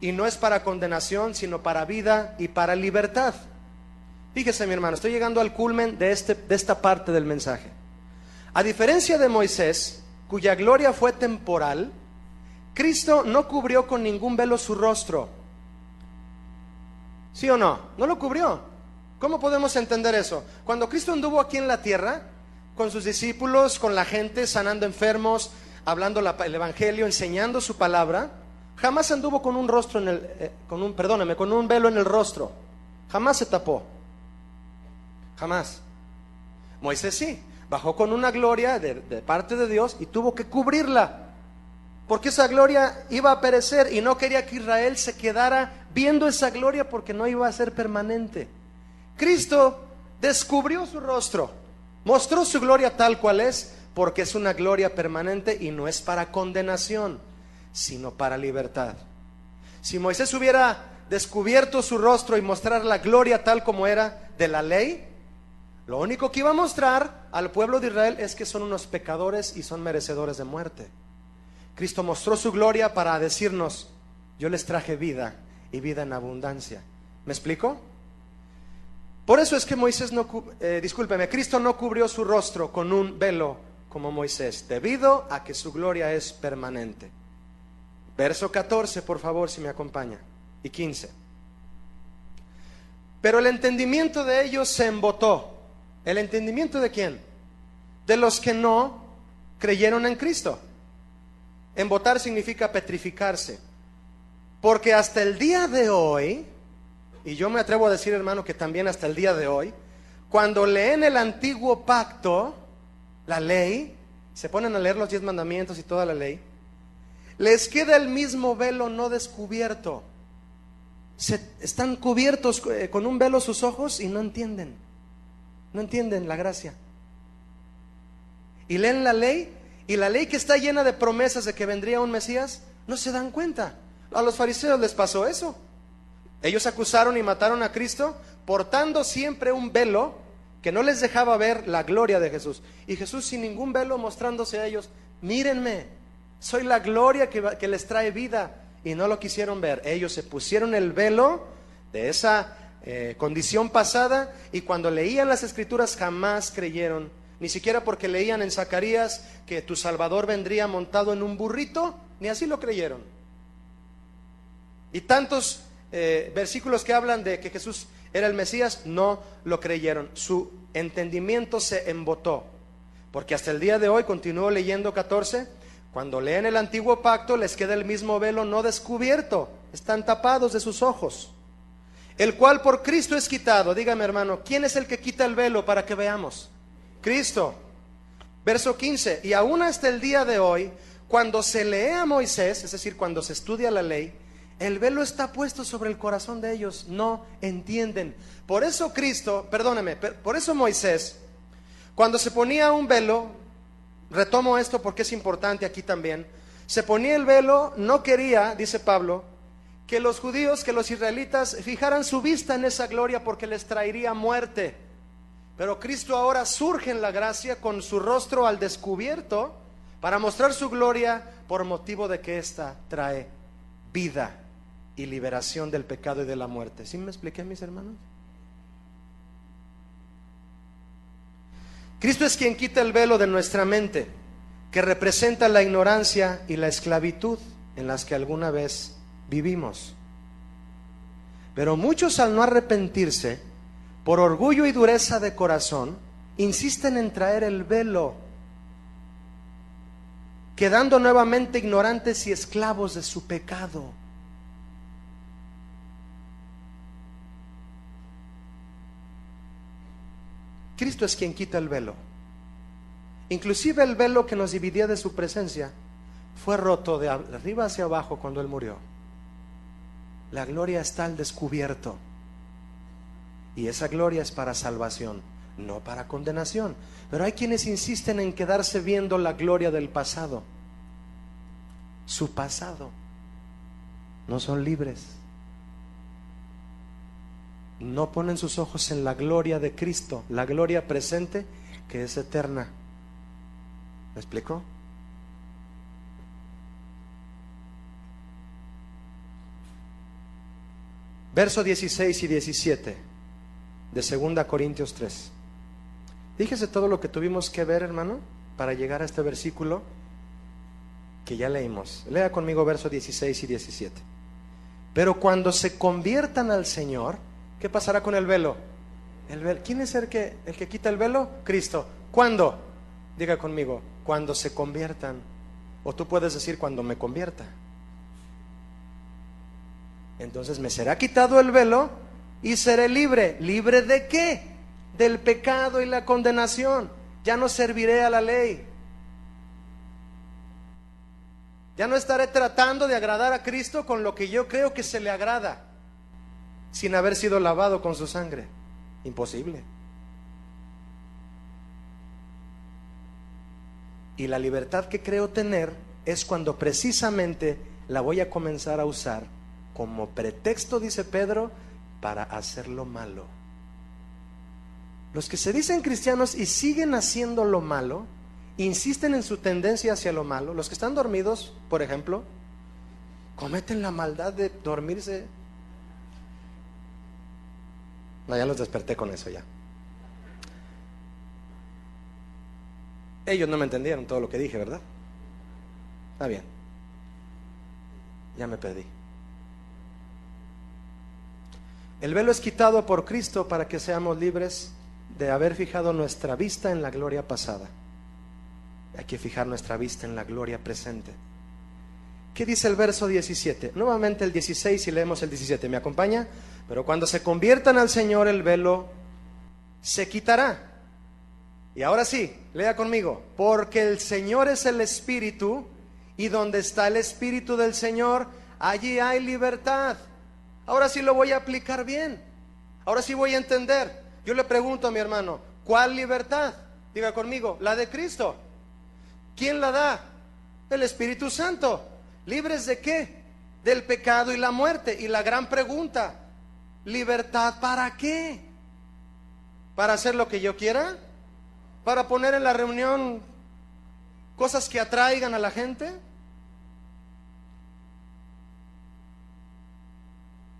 y no es para condenación, sino para vida y para libertad. Fíjese, mi hermano, estoy llegando al culmen de esta parte del mensaje. A diferencia de Moisés, cuya gloria fue temporal, Cristo no cubrió con ningún velo su rostro. ¿Sí o no? No lo cubrió. ¿Cómo podemos entender eso? Cuando Cristo anduvo aquí en la tierra, con sus discípulos, con la gente, sanando enfermos, hablando el Evangelio, enseñando su palabra, jamás anduvo con un rostro con un velo en el rostro. Jamás se tapó. Jamás. Moisés sí, bajó con una gloria de parte de Dios y tuvo que cubrirla, porque esa gloria iba a perecer y no quería que Israel se quedara viendo esa gloria, porque no iba a ser permanente. Cristo descubrió su rostro, mostró su gloria tal cual es, porque es una gloria permanente y no es para condenación, sino para libertad. Si Moisés hubiera descubierto su rostro y mostrar la gloria tal como era de la ley, lo único que iba a mostrar al pueblo de Israel es que son unos pecadores y son merecedores de muerte. Cristo mostró su gloria para decirnos, yo les traje vida y vida en abundancia. ¿Me explico? Por eso es que Cristo no cubrió su rostro con un velo como Moisés, debido a que su gloria es permanente. Verso 14, por favor, si me acompaña, y 15. Pero el entendimiento de ellos se embotó. ¿El entendimiento de quién? De los que no creyeron en Cristo. Embotar significa petrificarse. Porque hasta el día de hoy, y yo me atrevo a decir, hermano, que también hasta el día de hoy, cuando leen el antiguo pacto, la ley, se ponen a leer los 10 mandamientos y toda la ley, les queda el mismo velo no descubierto. Están cubiertos con un velo sus ojos y no entienden la gracia. Y leen la ley, y la ley que está llena de promesas de que vendría un Mesías, no se dan cuenta. A los fariseos les pasó eso. Ellos acusaron y mataron a Cristo portando siempre un velo que no les dejaba ver la gloria de Jesús. Y Jesús sin ningún velo mostrándose a ellos, mírenme, soy la gloria que les trae vida. Y no lo quisieron ver. Ellos se pusieron el velo de esa condición pasada, y cuando leían las escrituras jamás creyeron, ni siquiera porque leían en Zacarías que tu Salvador vendría montado en un burrito, ni así lo creyeron. Y tantos versículos que hablan de que Jesús era el Mesías, no lo creyeron. Su entendimiento se embotó. Porque hasta el día de hoy, continúo leyendo 14, cuando leen el antiguo pacto les queda el mismo velo no descubierto, están tapados de sus ojos, el cual por Cristo es quitado. Dígame, hermano, ¿quién es el que quita el velo para que veamos? Cristo. Verso 15, y aún hasta el día de hoy, cuando se lee a Moisés, es decir, cuando se estudia la ley, el velo está puesto sobre el corazón de ellos, no entienden. Por eso Cristo, perdóneme, por eso Moisés, cuando se ponía un velo, retomo esto porque es importante aquí también, se ponía el velo, no quería, dice Pablo, que los judíos, que los israelitas fijaran su vista en esa gloria porque les traería muerte. Pero Cristo ahora surge en la gracia con su rostro al descubierto para mostrar su gloria por motivo de que ésta trae vida y liberación del pecado y de la muerte. ¿Sí me expliqué, mis hermanos? Cristo es quien quita el velo de nuestra mente, que representa la ignorancia y la esclavitud en las que alguna vez vivimos. Pero muchos, al no arrepentirse, por orgullo y dureza de corazón, insisten en traer el velo, quedando nuevamente ignorantes y esclavos de su pecado. Cristo es quien quita el velo. Inclusive el velo que nos dividía de su presencia fue roto de arriba hacia abajo cuando Él murió. La gloria está al descubierto. Y esa gloria es para salvación, no para condenación. Pero hay quienes insisten en quedarse viendo la gloria del pasado. Su pasado. No son libres. No ponen sus ojos en la gloria de Cristo, la gloria presente que es eterna. ¿Me explicó? Verso 16 y 17 de 2 Corintios 3. Fíjese todo lo que tuvimos que ver, hermano, para llegar a este versículo que ya leímos. Lea conmigo verso 16 y 17. Pero cuando se conviertan al Señor, ¿qué pasará con el velo? ¿Quién es el que quita el velo? Cristo. ¿Cuándo? Diga conmigo, cuando se conviertan. O tú puedes decir, cuando me convierta. Entonces me será quitado el velo y seré libre. ¿Libre de qué? Del pecado y la condenación. Ya no serviré a la ley. Ya no estaré tratando de agradar a Cristo con lo que yo creo que se le agrada, sin haber sido lavado con su sangre. Imposible. Y la libertad que creo tener es cuando precisamente la voy a comenzar a usar como pretexto, dice Pedro, para hacer lo malo. Los que se dicen cristianos y siguen haciendo lo malo, insisten en su tendencia hacia lo malo. Los que están dormidos, por ejemplo, cometen la maldad de dormirse. No, ya los desperté con eso ya. Ellos no me entendieron todo lo que dije, ¿verdad? Está bien. Ya me perdí. El velo es quitado por Cristo para que seamos libres de haber fijado nuestra vista en la gloria pasada. Hay que fijar nuestra vista en la gloria presente. ¿Qué dice el verso 17? Nuevamente el 16 y leemos el 17. ¿Me acompaña? Pero cuando se conviertan al Señor, el velo se quitará. Y ahora sí, lea conmigo. Porque el Señor es el Espíritu, y donde está el Espíritu del Señor, allí hay libertad. Ahora sí lo voy a aplicar bien. Ahora sí voy a entender. Yo le pregunto a mi hermano, ¿cuál libertad? Diga conmigo, la de Cristo. ¿Quién la da? El Espíritu Santo. ¿Libres de qué? Del pecado y la muerte. Y la gran pregunta, ¿libertad para qué? ¿Para hacer lo que yo quiera? ¿Para poner en la reunión cosas que atraigan a la gente?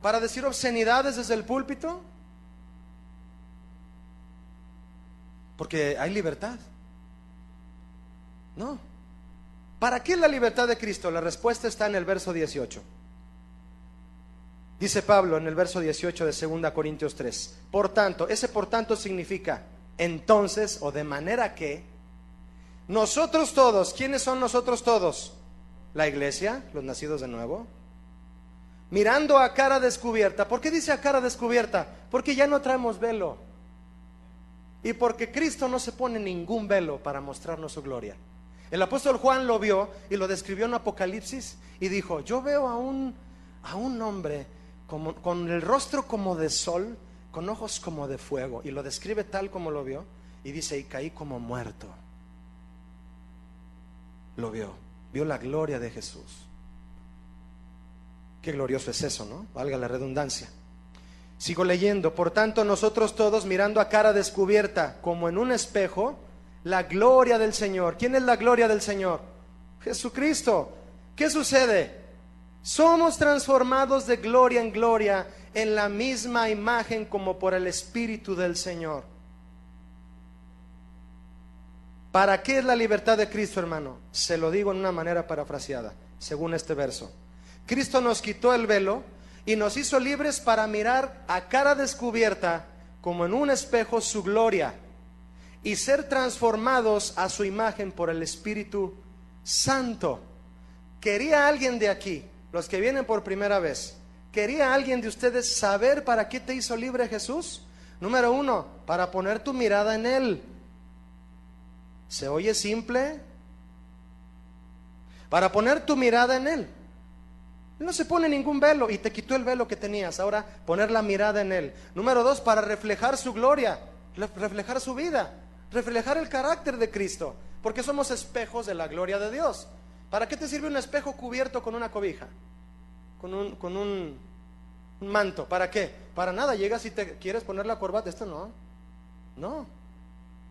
¿Para decir obscenidades desde el púlpito? Porque hay libertad. No. ¿Para qué la libertad de Cristo? La respuesta está en el verso 18. Dice Pablo en el verso 18 de 2 Corintios 3. Por tanto, ese por tanto significa entonces o de manera que Nosotros todos, ¿quiénes son nosotros todos? La iglesia, los nacidos de nuevo. Mirando a cara descubierta. ¿Por qué dice a cara descubierta? Porque ya no traemos velo. Y porque Cristo no se pone ningún velo para mostrarnos su gloria. El apóstol Juan lo vio y lo describió en Apocalipsis y dijo: yo veo a un hombre con el rostro como de sol, con ojos como de fuego. Y lo describe tal como lo vio. Y dice: y caí como muerto. Lo vio la gloria de Jesús. Qué glorioso es eso, ¿no? Valga la redundancia. Sigo leyendo. Por tanto, nosotros todos, mirando a cara descubierta, como en un espejo, la gloria del Señor. ¿Quién es la gloria del Señor? Jesucristo. ¿Qué sucede? Somos transformados de gloria en gloria en la misma imagen como por el Espíritu del Señor. ¿Para qué es la libertad de Cristo, hermano? Se lo digo en una manera parafraseada, según este verso. Cristo nos quitó el velo y nos hizo libres para mirar a cara descubierta, como en un espejo, su gloria, y ser transformados a su imagen por el Espíritu Santo. ¿Quería alguien de aquí, los que vienen por primera vez, quería alguien de ustedes saber para qué te hizo libre Jesús? Número uno, para poner tu mirada en Él. ¿Se oye simple? Para poner tu mirada en Él. Él no se pone ningún velo y te quitó el velo que tenías. Ahora poner la mirada en Él. Número dos, para reflejar su gloria, reflejar su vida, reflejar el carácter de Cristo, porque somos espejos de la gloria de Dios. ¿Para qué te sirve un espejo cubierto con una cobija? Con un manto. ¿Para qué? Para nada. Llegas y te quieres poner la corbata. Esto no.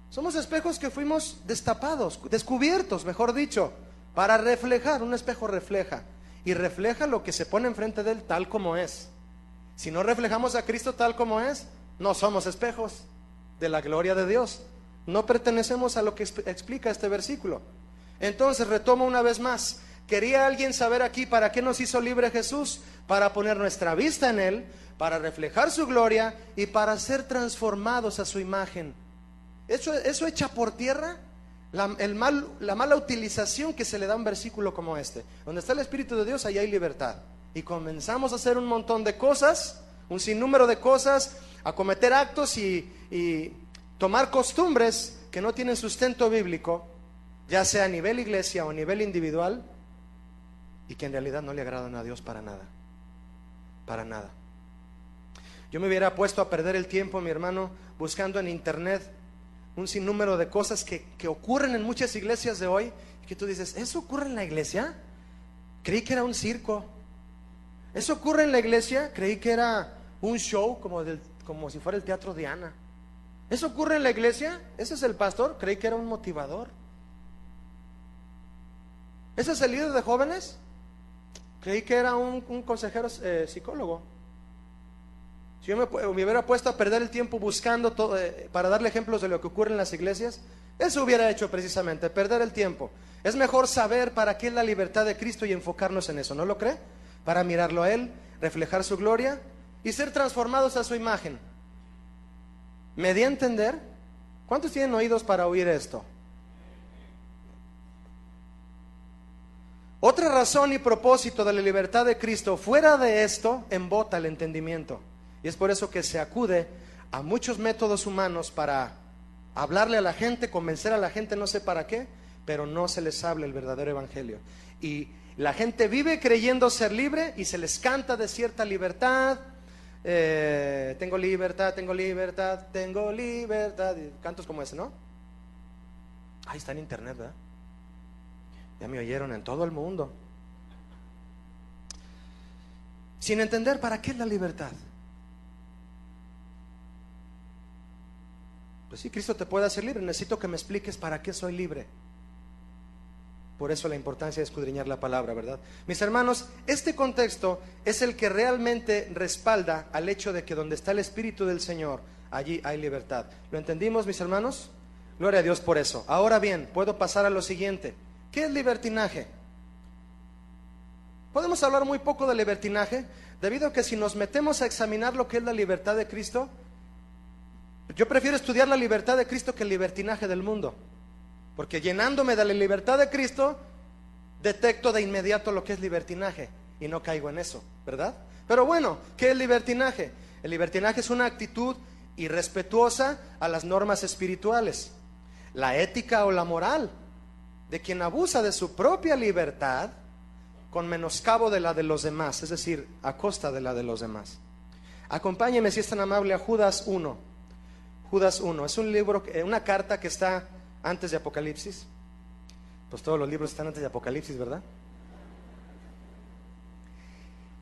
Somos espejos que fuimos destapados, descubiertos, mejor dicho, para reflejar. Un espejo refleja, y refleja lo que se pone enfrente de él tal como es. Si no reflejamos a Cristo tal como es, no somos espejos de la gloria de Dios. No pertenecemos a lo que explica este versículo. Entonces retomo una vez más. ¿Quería alguien saber aquí para qué nos hizo libre Jesús? Para poner nuestra vista en Él, para reflejar su gloria y para ser transformados a su imagen. Eso echa por tierra la mala utilización que se le da a un versículo como este. Donde está el Espíritu de Dios, ahí hay libertad. Y comenzamos a hacer un montón de cosas, un sinnúmero de cosas, a cometer actos y tomar costumbres que no tienen sustento bíblico, ya sea a nivel iglesia o a nivel individual, y que en realidad no le agradan a Dios para nada. Para nada. Yo me hubiera puesto a perder el tiempo, mi hermano, buscando en internet un sinnúmero de cosas que ocurren en muchas iglesias de hoy, y que tú dices: ¿eso ocurre en la iglesia? Creí que era un circo. ¿Eso ocurre en la iglesia? Creí que era un show como si fuera el Teatro Diana. ¿Eso ocurre en la iglesia? ¿Ese es el pastor? Creí que era un motivador. ¿Ese es el líder de jóvenes? Creí que era un consejero psicólogo. Si yo me hubiera puesto a perder el tiempo buscando para darle ejemplos de lo que ocurre en las iglesias, eso hubiera hecho precisamente, perder el tiempo. Es mejor saber para qué es la libertad de Cristo y enfocarnos en eso, ¿no lo cree? Para mirarlo a Él, reflejar su gloria y ser transformados a su imagen. ¿Me di a entender? ¿Cuántos tienen oídos para oír esto? Otra razón y propósito de la libertad de Cristo, fuera de esto, embota el entendimiento. Y es por eso que se acude a muchos métodos humanos para hablarle a la gente, convencer a la gente, no sé para qué, pero no se les habla el verdadero evangelio. Y la gente vive creyendo ser libre y se les canta de cierta libertad. Tengo libertad, tengo libertad, tengo libertad. Y cantos como ese, ¿no? Ahí está en internet, ¿verdad? Ya me oyeron en todo el mundo. Sin entender para qué es la libertad. Pues sí, Cristo te puede hacer libre. Necesito que me expliques para qué soy libre. Por eso la importancia de escudriñar la palabra, ¿verdad? Mis hermanos, este contexto es el que realmente respalda al hecho de que donde está el Espíritu del Señor, allí hay libertad. ¿Lo entendimos, mis hermanos? Gloria a Dios por eso. Ahora bien, puedo pasar a lo siguiente. ¿Qué es libertinaje? Podemos hablar muy poco de libertinaje, debido a que si nos metemos a examinar lo que es la libertad de Cristo, yo prefiero estudiar la libertad de Cristo que el libertinaje del mundo. Porque llenándome de la libertad de Cristo, detecto de inmediato lo que es libertinaje y no caigo en eso, ¿verdad? Pero bueno, ¿qué es libertinaje? El libertinaje es una actitud irrespetuosa a las normas espirituales, la ética o la moral de quien abusa de su propia libertad con menoscabo de la de los demás, es decir, a costa de la de los demás. Acompáñeme, si es tan amable, a Judas 1. Judas 1 es un libro, una carta que está antes de Apocalipsis. Pues todos los libros están antes de Apocalipsis, ¿verdad?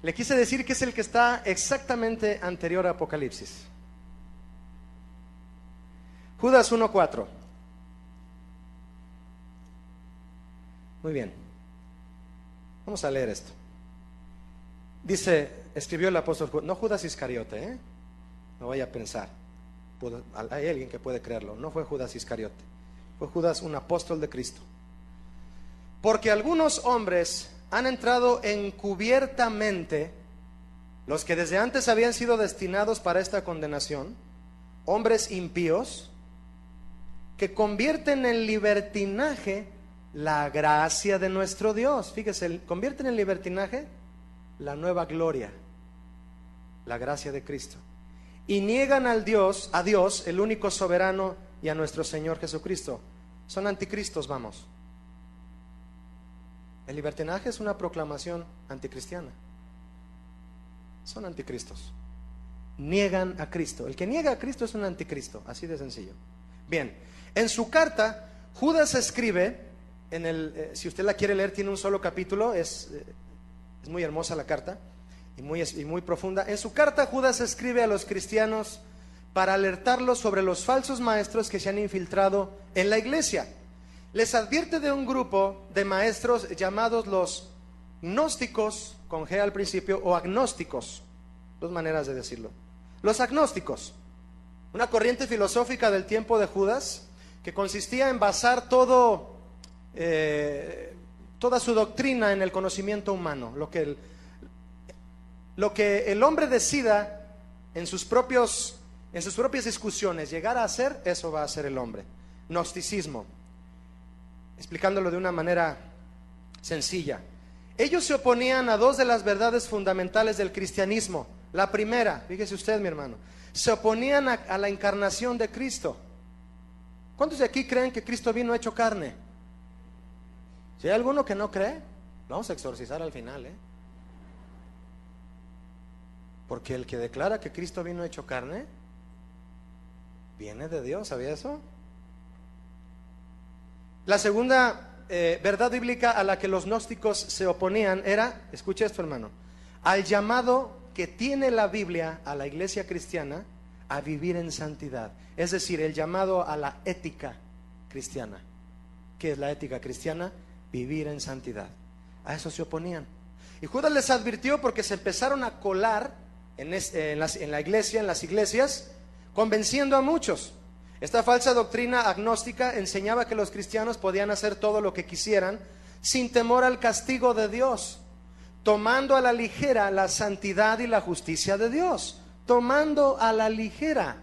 Le quise decir que es el que está exactamente anterior a Apocalipsis. Judas 1:4. Muy bien. Vamos a leer esto. Dice, escribió el apóstol, no Judas Iscariote, no vaya a pensar. Hay alguien que puede creerlo. No fue Judas Iscariote, fue Judas, un apóstol de Cristo. Porque algunos hombres han entrado encubiertamente, los que desde antes habían sido destinados para esta condenación, hombres impíos, que convierten en libertinaje la gracia de nuestro Dios. Fíjese, convierten en libertinaje la nueva gloria, la gracia de Cristo, y niegan a Dios, el único soberano, y a nuestro Señor Jesucristo. Son anticristos, vamos. El libertinaje es una proclamación anticristiana. Son anticristos. Niegan a Cristo. El que niega a Cristo es un anticristo, así de sencillo. Bien, en su carta, Judas escribe, si usted la quiere leer, tiene un solo capítulo, es muy hermosa la carta y muy profunda. En su carta, Judas escribe a los cristianos para alertarlos sobre los falsos maestros que se han infiltrado en la iglesia. Les advierte de un grupo de maestros llamados los gnósticos, con G al principio, o agnósticos, dos maneras de decirlo. Los agnósticos, una corriente filosófica del tiempo de Judas, que consistía en basar toda su doctrina en el conocimiento humano. Lo que el hombre decida en sus propias discusiones llegar a hacer, eso va a ser el hombre. Gnosticismo. Explicándolo de una manera sencilla, ellos se oponían a dos de las verdades fundamentales del cristianismo. La primera, fíjese usted, mi hermano, se oponían a la encarnación de Cristo. ¿Cuántos de aquí creen que Cristo vino hecho carne? Si hay alguno que no cree, lo vamos a exorcizar al final, porque el que declara que Cristo vino hecho carne viene de Dios, ¿sabía eso? La segunda verdad bíblica a la que los gnósticos se oponían era, escucha esto, hermano, al llamado que tiene la Biblia a la iglesia cristiana a vivir en santidad. Es decir, el llamado a la ética cristiana. ¿Qué es la ética cristiana? Vivir en santidad. A eso se oponían. Y Judas les advirtió porque se empezaron a colar en la iglesia, en las iglesias, convenciendo a muchos. Esta falsa doctrina agnóstica enseñaba que los cristianos podían hacer todo lo que quisieran sin temor al castigo de Dios, tomando a la ligera la santidad y la justicia de Dios, tomando a la ligera.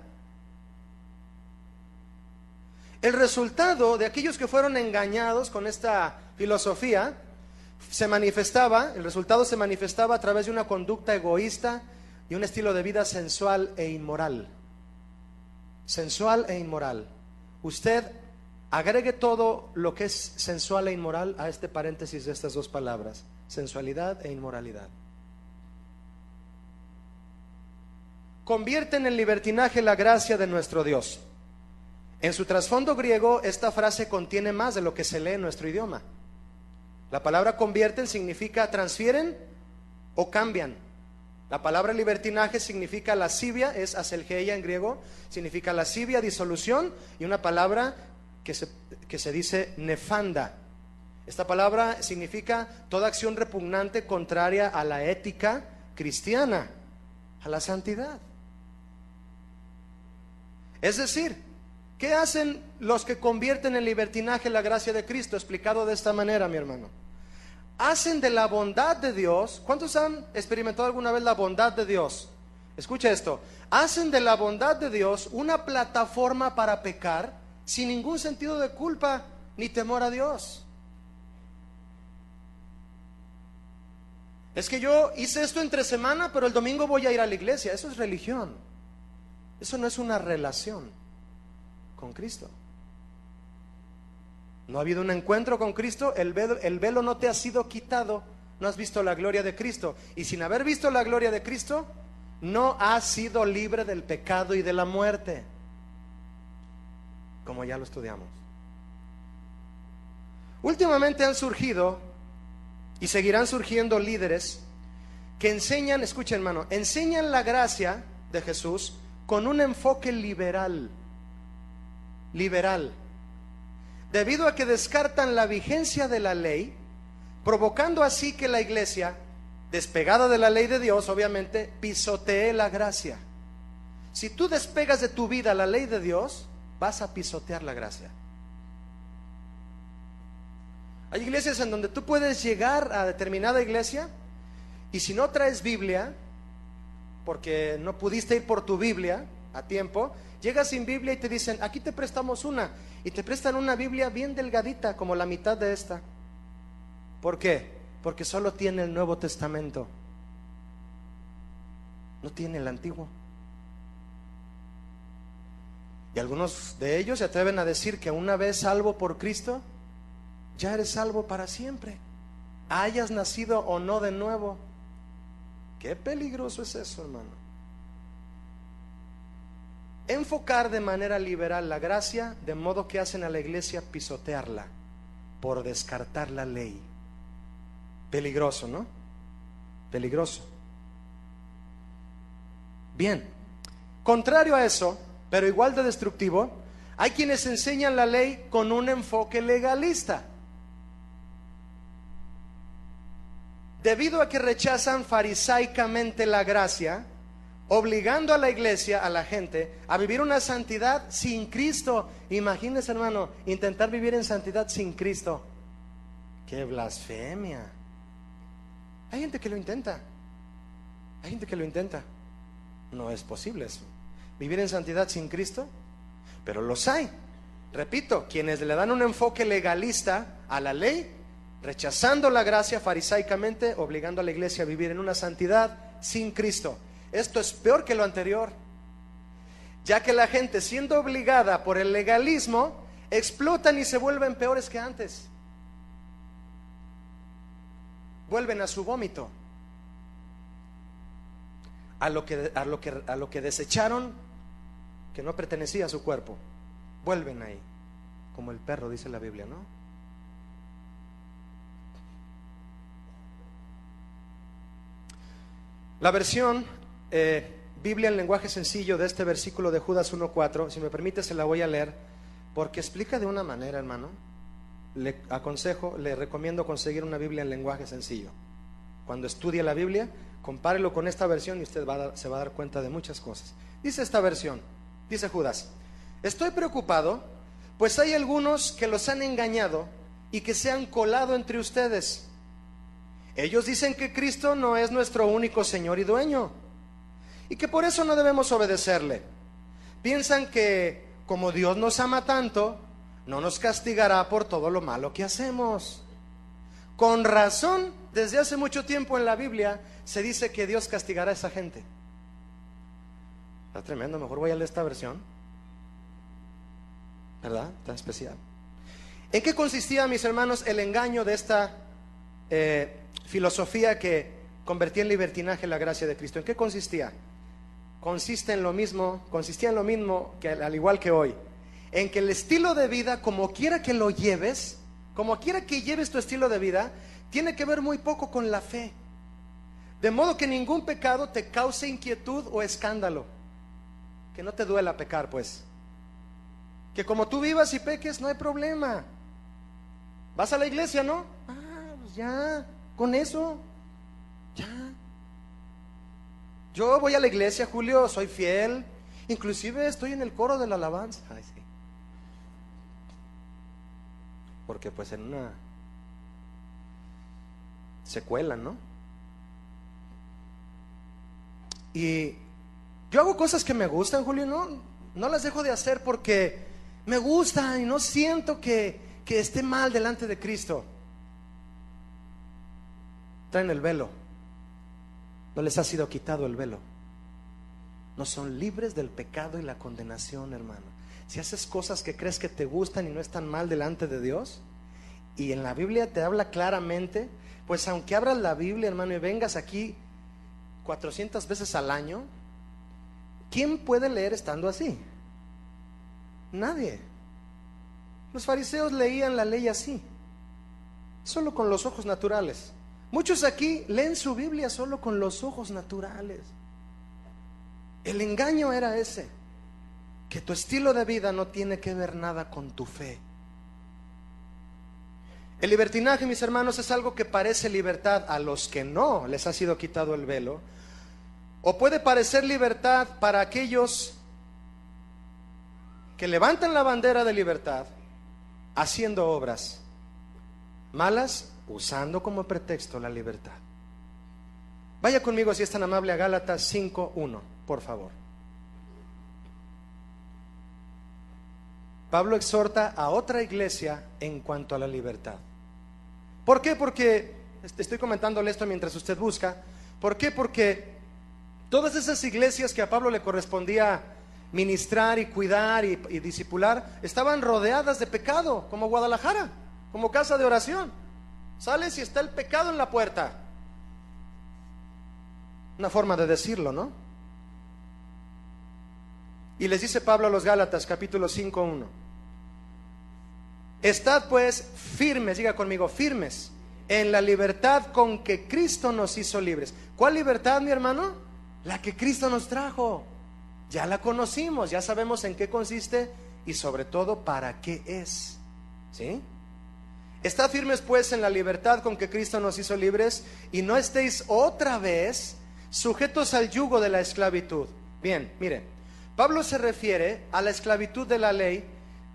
El resultado de aquellos que fueron engañados con esta filosofía el resultado se manifestaba a través de una conducta egoísta y un estilo de vida sensual e inmoral. Sensual e inmoral. Usted agregue todo lo que es sensual e inmoral a este paréntesis de estas dos palabras: sensualidad e inmoralidad. Convierten en libertinaje la gracia de nuestro Dios. En su trasfondo griego, esta frase contiene más de lo que se lee en nuestro idioma. La palabra convierten significa transfieren o cambian. La palabra libertinaje significa lascivia, es aselgeia en griego, significa lascivia, disolución, y una palabra que se dice nefanda. Esta palabra significa toda acción repugnante contraria a la ética cristiana, a la santidad. Es decir, ¿qué hacen los que convierten en libertinaje la gracia de Cristo? Explicado de esta manera, mi hermano. Hacen de la bondad de Dios. ¿Cuántos han experimentado alguna vez la bondad de Dios? Escucha esto. Hacen de la bondad de Dios una plataforma para pecar sin ningún sentido de culpa ni temor a Dios. Es que yo hice esto entre semana, pero el domingo voy a ir a la iglesia. Eso es religión. Eso no es una relación con Cristo. No ha habido un encuentro con Cristo, el velo no te ha sido quitado, no has visto la gloria de Cristo. Y sin haber visto la gloria de Cristo, no has sido libre del pecado y de la muerte, como ya lo estudiamos. Últimamente han surgido y seguirán surgiendo líderes que enseñan, escuchen hermano, enseñan la gracia de Jesús con un enfoque liberal, debido a que descartan la vigencia de la ley, provocando así que la iglesia, despegada de la ley de Dios, obviamente, pisotee la gracia. Si tú despegas de tu vida la ley de Dios, vas a pisotear la gracia. Hay iglesias en donde tú puedes llegar a determinada iglesia y si no traes Biblia, porque no pudiste ir por tu Biblia a tiempo, llegas sin Biblia y te dicen, aquí te prestamos una, y te prestan una Biblia bien delgadita, como la mitad de esta. ¿Por qué? Porque solo tiene el Nuevo Testamento, no tiene el Antiguo. Y algunos de ellos se atreven a decir que una vez salvo por Cristo, ya eres salvo para siempre, hayas nacido o no de nuevo. Qué peligroso es eso, hermano. Enfocar de manera liberal la gracia, de modo que hacen a la iglesia pisotearla por descartar la ley. Peligroso, ¿no? Peligroso. Bien, contrario a eso, pero igual de destructivo, hay quienes enseñan la ley con un enfoque legalista, debido a que rechazan farisaicamente la gracia, obligando a la iglesia, a la gente, a vivir una santidad sin Cristo. Imagínense, hermano, intentar vivir en santidad sin Cristo. ¡Qué blasfemia! Hay gente que lo intenta. Hay gente que lo intenta. No es posible eso. Vivir en santidad sin Cristo. Pero los hay. Repito, quienes le dan un enfoque legalista a la ley, rechazando la gracia farisaicamente, obligando a la iglesia a vivir en una santidad sin Cristo. Esto es peor que lo anterior, ya que la gente, siendo obligada por el legalismo, explotan y se vuelven peores que antes. Vuelven a su vómito, a lo que desecharon, que no pertenecía a su cuerpo. Vuelven ahí, como el perro, dice la Biblia, ¿no? La versión Biblia en lenguaje sencillo de este versículo de Judas 1:4, si me permite se la voy a leer, porque explica de una manera, hermano. Le recomiendo conseguir una Biblia en lenguaje sencillo. Cuando estudie la Biblia, compárelo con esta versión y usted se va a dar cuenta de muchas cosas. Dice esta versión, dice Judas: estoy preocupado, pues hay algunos que los han engañado y que se han colado entre ustedes. Ellos dicen que Cristo no es nuestro único Señor y dueño, y que por eso no debemos obedecerle. Piensan que como Dios nos ama tanto, no nos castigará por todo lo malo que hacemos. Con razón, desde hace mucho tiempo en la Biblia se dice que Dios castigará a esa gente. Está tremendo, mejor voy a leer esta versión, ¿verdad? Tan especial. ¿En qué consistía, mis hermanos, el engaño de esta filosofía que convertía en libertinaje la gracia de Cristo? ¿En qué consistía? Consistía en lo mismo que al igual que hoy, en que el estilo de vida, como quiera que lo lleves, como quiera que lleves tu estilo de vida, tiene que ver muy poco con la fe, de modo que ningún pecado te cause inquietud o escándalo, que no te duela pecar, pues, que como tú vivas y peques no hay problema. ¿Vas a la iglesia, no? Pues ya, con eso, ya. Yo voy a la iglesia, Julio, soy fiel, inclusive estoy en el coro de la alabanza. Ay, sí. Porque pues en una secuela, ¿no? Y yo hago cosas que me gustan, Julio, no las dejo de hacer porque me gustan y no siento que que esté mal delante de Cristo, traen el velo. No les ha sido quitado el velo. No son libres del pecado y la condenación, hermano. Si haces cosas que crees que te gustan y no están mal delante de Dios, y en la Biblia te habla claramente, pues aunque abras la Biblia, hermano, y vengas aquí 400 veces al año, ¿quién puede leer estando así? Nadie. Los fariseos leían la ley así, solo con los ojos naturales. Muchos aquí leen su Biblia solo con los ojos naturales. El engaño era ese, que tu estilo de vida no tiene que ver nada con tu fe. El libertinaje, mis hermanos, es algo que parece libertad a los que no les ha sido quitado el velo, o puede parecer libertad para aquellos que levantan la bandera de libertad haciendo obras malas, usando como pretexto la libertad. Vaya conmigo, si es tan amable, a Gálatas 5:1, por favor. Pablo exhorta a otra iglesia en cuanto a la libertad. ¿Por qué? Porque, estoy comentándole esto mientras usted busca. ¿Por qué? Porque todas esas iglesias que a Pablo le correspondía ministrar y cuidar y discipular, estaban rodeadas de pecado, como Guadalajara, como casa de oración. Sales y está el pecado en la puerta. Una forma de decirlo, ¿no? Y les dice Pablo a los Gálatas, capítulo 5:1: estad pues firmes, diga conmigo, firmes, en la libertad con que Cristo nos hizo libres. ¿Cuál libertad, mi hermano? La que Cristo nos trajo. Ya la conocimos, ya sabemos en qué consiste y sobre todo para qué es. ¿Sí? Estad firmes pues en la libertad con que Cristo nos hizo libres, y no estéis otra vez sujetos al yugo de la esclavitud. Bien, mire, Pablo se refiere a la esclavitud de la ley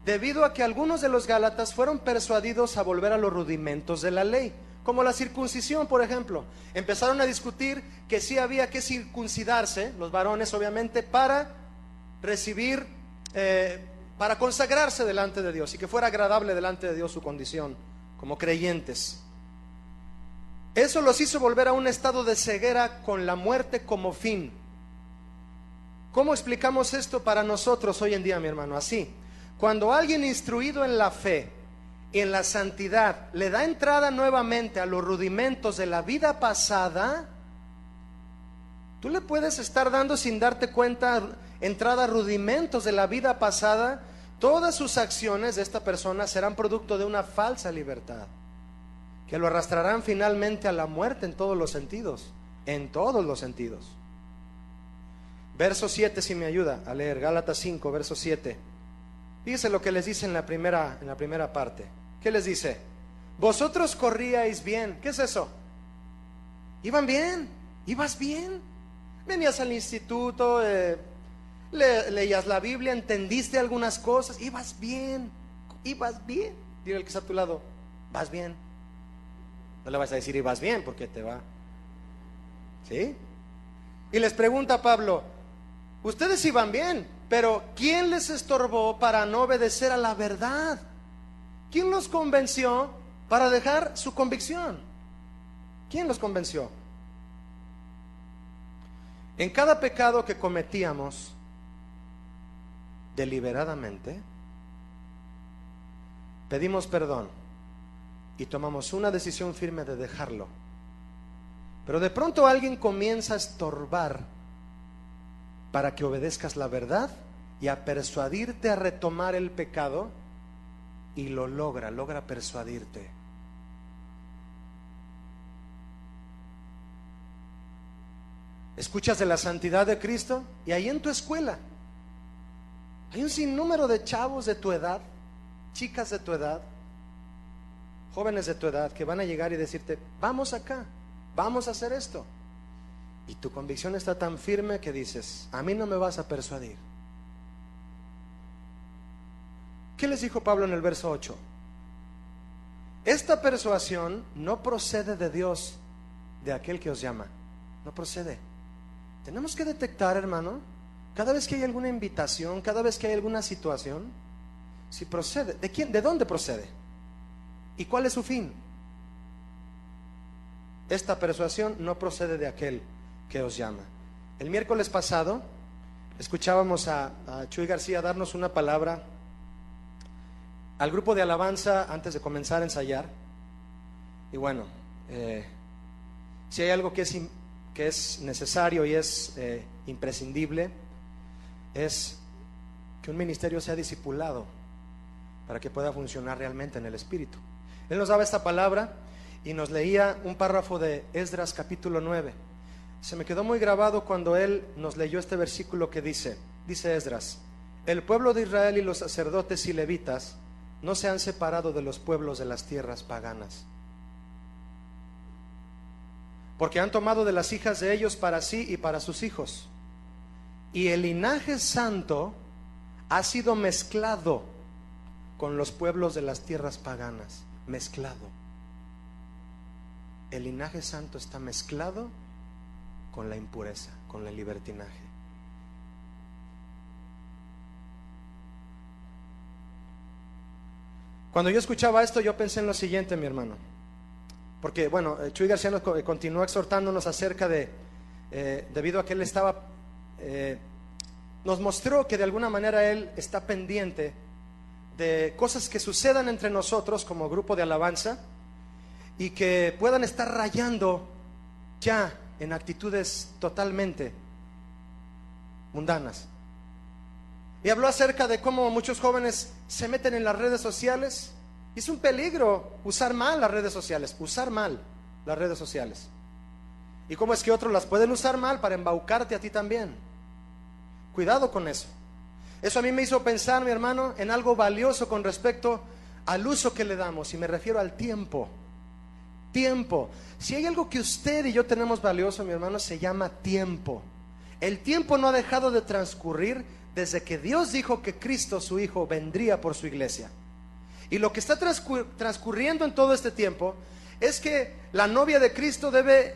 debido a que algunos de los gálatas fueron persuadidos a volver a los rudimentos de la ley, como la circuncisión, por ejemplo. Empezaron a discutir que sí había que circuncidarse, los varones obviamente, para recibir, para consagrarse delante de Dios y que fuera agradable delante de Dios su condición como creyentes. Eso los hizo volver a un estado de ceguera con la muerte como fin. ¿Cómo explicamos esto para nosotros hoy en día, mi hermano? Así: cuando alguien instruido en la fe y en la santidad le da entrada nuevamente a los rudimentos de la vida pasada, tú le puedes estar dando, sin darte cuenta, entrada a rudimentos de la vida pasada. Todas sus acciones de esta persona serán producto de una falsa libertad, que lo arrastrarán finalmente a la muerte en todos los sentidos, en todos los sentidos. Verso 7, si me ayuda a leer, Gálatas 5, verso 7. Fíjese lo que les dice en la primera parte. ¿Qué les dice? Vosotros corríais bien. ¿Qué es eso? Iban bien, ibas bien. Venías al instituto, leías la Biblia, entendiste algunas cosas, ibas bien, ibas bien. Dile al que está a tu lado, vas bien. No le vas a decir ibas bien porque te va. ¿Sí? Y les pregunta Pablo, ustedes iban bien, pero ¿quién les estorbó para no obedecer a la verdad? ¿Quién los convenció para dejar su convicción? ¿Quién los convenció? En cada pecado que cometíamos deliberadamente, pedimos perdón y tomamos una decisión firme de dejarlo. Pero de pronto alguien comienza a estorbar para que obedezcas la verdad y a persuadirte a retomar el pecado, y lo logra persuadirte. Escuchas de la santidad de Cristo y ahí en tu escuela hay un sinnúmero de chavos de tu edad, chicas de tu edad, jóvenes de tu edad, que van a llegar y decirte, vamos acá, vamos a hacer esto. Y tu convicción está tan firme que dices, a mí no me vas a persuadir. ¿Qué les dijo Pablo en el verso 8? Esta persuasión no procede de Dios, de aquel que os llama. No procede. Tenemos que detectar, hermano, cada vez que hay alguna invitación, cada vez que hay alguna situación, si procede. ¿De quién? ¿De dónde procede? ¿Y cuál es su fin? Esta persuasión no procede de aquel que os llama. El miércoles pasado escuchábamos a Chuy García darnos una palabra al grupo de alabanza antes de comenzar a ensayar. Y bueno, si hay algo que es necesario y es imprescindible, es que un ministerio sea discipulado para que pueda funcionar realmente en el Espíritu. Él nos daba esta palabra y nos leía un párrafo de Esdras capítulo 9. Se me quedó muy grabado cuando él nos leyó este versículo que dice Esdras: el pueblo de Israel y los sacerdotes y levitas no se han separado de los pueblos de las tierras paganas, porque han tomado de las hijas de ellos para sí y para sus hijos, y el linaje santo ha sido mezclado con los pueblos de las tierras paganas. Mezclado. El linaje santo está mezclado con la impureza, con el libertinaje. Cuando yo escuchaba esto, yo pensé en lo siguiente, mi hermano, porque bueno, Chuy García nos continuó exhortándonos acerca de debido a que él estaba nos mostró que de alguna manera él está pendiente de cosas que sucedan entre nosotros como grupo de alabanza y que puedan estar rayando ya en actitudes totalmente mundanas. Y habló acerca de cómo muchos jóvenes se meten en las redes sociales, y es un peligro usar mal las redes sociales, y cómo es que otros las pueden usar mal para embaucarte a ti también. Cuidado con eso. Eso a mí me hizo pensar, mi hermano, en algo valioso con respecto al uso que le damos, y me refiero al tiempo. Tiempo. Si hay algo que usted y yo tenemos valioso, mi hermano, se llama tiempo. El tiempo no ha dejado de transcurrir desde que Dios dijo que Cristo, su Hijo, vendría por su iglesia. Y lo que está transcurriendo en todo este tiempo es que la novia de Cristo debe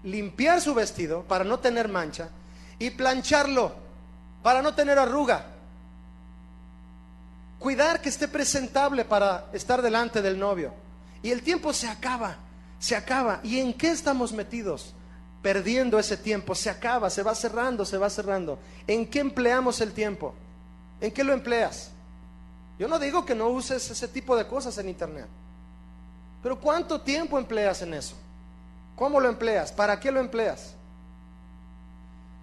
limpiar su vestido para no tener mancha y plancharlo para no tener arruga, cuidar que esté presentable para estar delante del novio. Y el tiempo se acaba. ¿Y en qué estamos metidos? Perdiendo ese tiempo. Se acaba, se va cerrando. ¿En qué empleamos el tiempo? ¿En qué lo empleas? Yo no digo que no uses ese tipo de cosas en internet, pero ¿cuánto tiempo empleas en eso? ¿Cómo lo empleas? ¿Para qué lo empleas?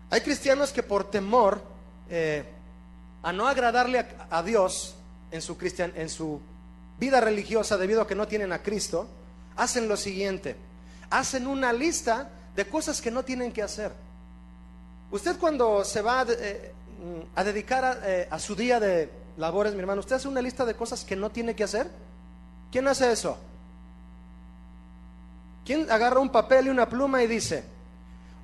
Hay cristianos que por temor a no agradarle a Dios en su vida religiosa, debido a que no tienen a Cristo, hacen lo siguiente: hacen una lista de cosas que no tienen que hacer. Usted, cuando se va a dedicar a su día de labores, mi hermano, ¿usted hace una lista de cosas que no tiene que hacer? ¿Quién hace eso? ¿Quién agarra un papel y una pluma y dice: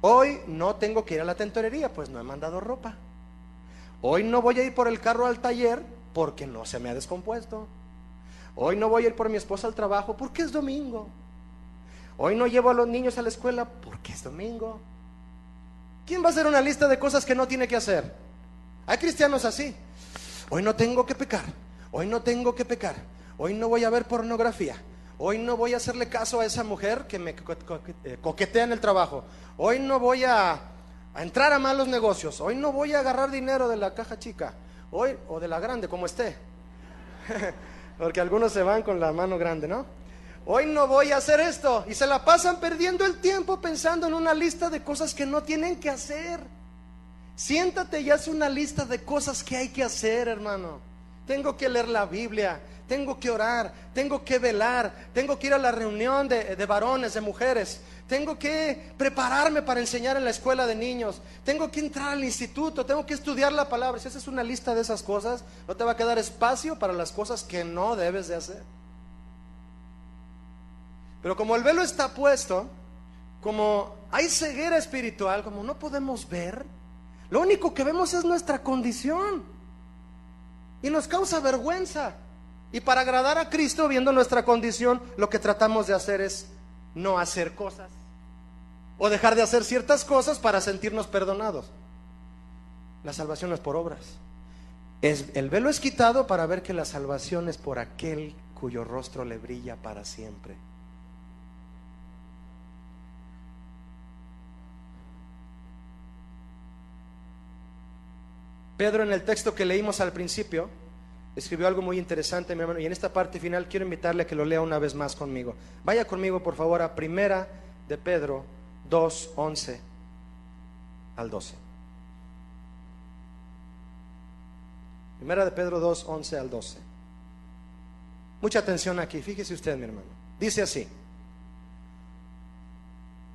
hoy no tengo que ir a la tintorería, pues no he mandado ropa? Hoy no voy a ir por el carro al taller porque no se me ha descompuesto. Hoy no voy a ir por mi esposa al trabajo porque es domingo. Hoy no llevo a los niños a la escuela porque es domingo. ¿Quién va a hacer una lista de cosas que no tiene que hacer? Hay cristianos así: hoy no tengo que pecar, hoy no tengo que pecar, hoy no voy a ver pornografía, hoy no voy a hacerle caso a esa mujer que me coquetea en el trabajo, hoy no voy a entrar a malos negocios, hoy no voy a agarrar dinero de la caja chica, hoy, o de la grande, como esté porque algunos se van con la mano grande, ¿no? Hoy no voy a hacer esto, y se la pasan perdiendo el tiempo pensando en una lista de cosas que no tienen que hacer. Siéntate y haz una lista de cosas que hay que hacer, hermano. Tengo que leer la Biblia, tengo que orar, tengo que velar, tengo que ir a la reunión de varones, de mujeres, tengo que prepararme para enseñar en la escuela de niños, tengo que entrar al instituto, tengo que estudiar la palabra. Si haces una lista de esas cosas, no te va a quedar espacio para las cosas que no debes de hacer. Pero como el velo está puesto, como hay ceguera espiritual, como no podemos ver, lo único que vemos es nuestra condición, y nos causa vergüenza. Y para agradar a Cristo, viendo nuestra condición, lo que tratamos de hacer es no hacer cosas, o dejar de hacer ciertas cosas para sentirnos perdonados. La salvación no es por obras. El velo es quitado para ver que la salvación es por aquel cuyo rostro le brilla para siempre. Pedro, en el texto que leímos al principio, escribió algo muy interesante, mi hermano, y en esta parte final quiero invitarle a que lo lea una vez más conmigo. Vaya conmigo, por favor, a Primera de Pedro 2, 11 al 12. Primera de Pedro 2, 11 al 12. Mucha atención aquí, fíjese usted, mi hermano. Dice así.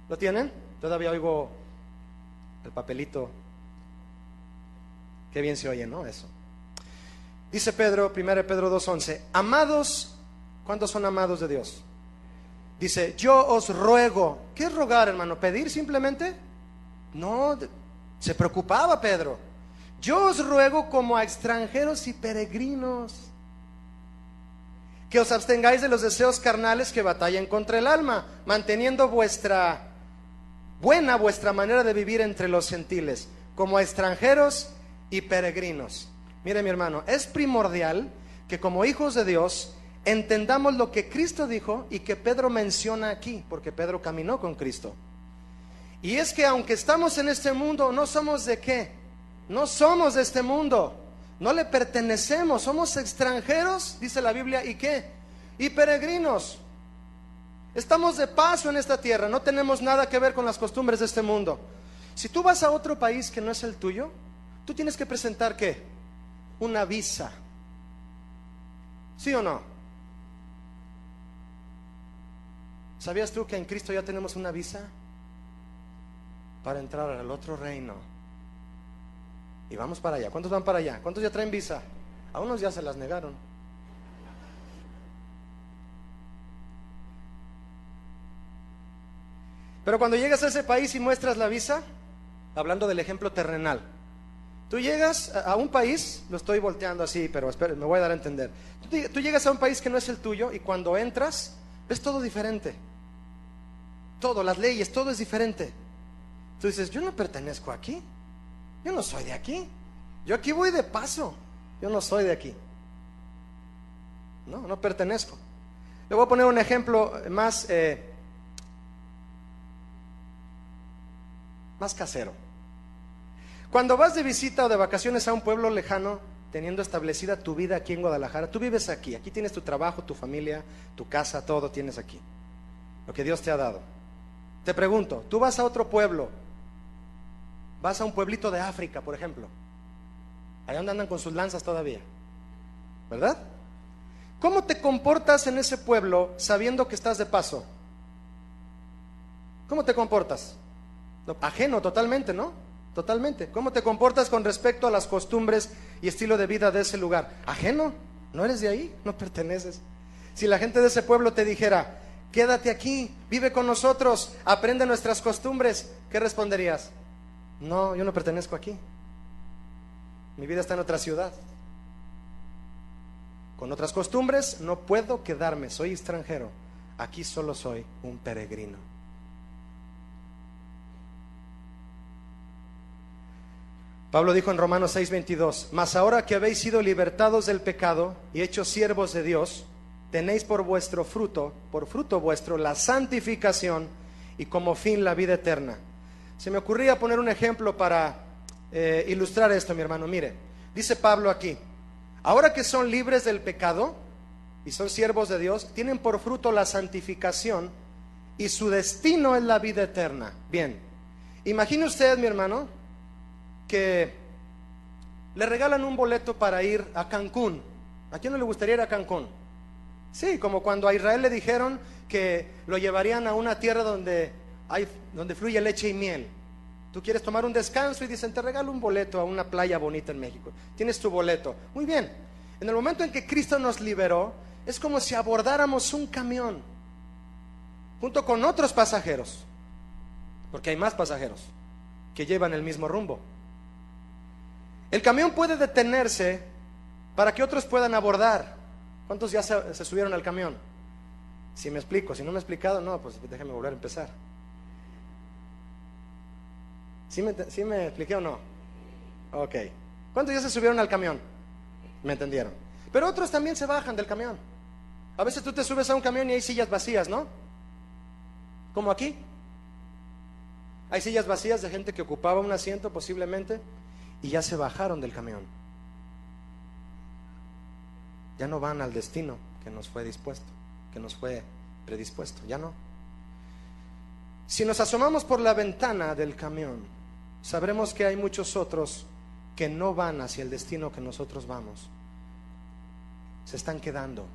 ¿Lo tienen? Todavía oigo el papelito. Qué bien se oye, ¿no? Eso. Dice Pedro, 1 Pedro 2:11, amados, ¿cuántos son amados de Dios? Dice, yo os ruego. ¿Qué es rogar, hermano? ¿Pedir simplemente? No, se preocupaba Pedro. Yo os ruego como a extranjeros y peregrinos, que os abstengáis de los deseos carnales que batallan contra el alma, manteniendo vuestra manera de vivir entre los gentiles, como a extranjeros y peregrinos. Mire, mi hermano, es primordial que como hijos de Dios entendamos lo que Cristo dijo y que Pedro menciona aquí, porque Pedro caminó con Cristo. Y es que aunque estamos en este mundo, no somos de qué, no somos de este mundo, no le pertenecemos, somos extranjeros, dice la Biblia, ¿y qué? Y peregrinos. Estamos de paso en esta tierra, no tenemos nada que ver con las costumbres de este mundo. Si tú vas a otro país que no es el tuyo, tú tienes que presentar ¿qué? Una visa. ¿Sí o no? ¿Sabías tú que en Cristo ya tenemos una visa para entrar al otro reino? Y vamos para allá. ¿Cuántos van para allá? ¿Cuántos ya traen visa? A unos ya se las negaron. Pero cuando llegas a ese país y muestras la visa, hablando del ejemplo terrenal, tú llegas a un país, lo estoy volteando así, pero espera, me voy a dar a entender. Tú llegas a un país que no es el tuyo y cuando entras, ves todo diferente. Todo, las leyes, todo es diferente. Tú dices, yo no pertenezco aquí. Yo no soy de aquí. Yo aquí voy de paso. Yo no soy de aquí. No pertenezco. Le voy a poner un ejemplo más casero. Cuando vas de visita o de vacaciones a un pueblo lejano, teniendo establecida tu vida aquí en Guadalajara, tú vives aquí tienes tu trabajo, tu familia, tu casa, todo tienes aquí, lo que Dios te ha dado. Te pregunto, tú vas a otro pueblo, vas a un pueblito de África, por ejemplo, allá donde andan con sus lanzas todavía, ¿verdad? ¿Cómo te comportas en ese pueblo sabiendo que estás de paso? ¿Cómo te comportas? Ajeno totalmente, ¿no? Totalmente. ¿Cómo te comportas con respecto a las costumbres y estilo de vida de ese lugar? Ajeno, no eres de ahí, no perteneces. Si la gente de ese pueblo te dijera, quédate aquí, vive con nosotros, aprende nuestras costumbres, ¿qué responderías? No, yo no pertenezco aquí. Mi vida está en otra ciudad. Con otras costumbres no puedo quedarme, soy extranjero. Aquí solo soy un peregrino. Pablo dijo en Romanos 6:22, mas ahora que habéis sido libertados del pecado y hechos siervos de Dios, tenéis por fruto vuestro, la santificación y como fin la vida eterna. Se me ocurría poner un ejemplo para ilustrar esto, mi hermano. Mire, dice Pablo aquí, ahora que son libres del pecado y son siervos de Dios, tienen por fruto la santificación y su destino es la vida eterna. Bien, imagine usted, mi hermano, que le regalan un boleto para ir a Cancún. ¿A quién no le gustaría ir a Cancún? Sí, como cuando a Israel le dijeron que lo llevarían a una tierra donde fluye leche y miel. Tú quieres tomar un descanso y dicen, te regalo un boleto a una playa bonita en México. Tienes tu boleto. Muy bien. En el momento en que Cristo nos liberó, es como si abordáramos un camión junto con otros pasajeros, porque hay más pasajeros que llevan el mismo rumbo. El camión puede detenerse para que otros puedan abordar. ¿Cuántos ya se subieron al camión? Si me explico, si no me he explicado, no, pues déjeme volver a empezar. ¿Sí me expliqué o no? Ok. ¿Cuántos ya se subieron al camión? ¿Me entendieron? Pero otros también se bajan del camión. A veces tú te subes a un camión y hay sillas vacías, ¿no? Como aquí. Hay sillas vacías de gente que ocupaba un asiento posiblemente y ya se bajaron del camión. Ya no van al destino que nos fue dispuesto, que nos fue predispuesto, ya no. Si nos asomamos por la ventana del camión, sabremos que hay muchos otros que no van hacia el destino que nosotros vamos. Se están quedando.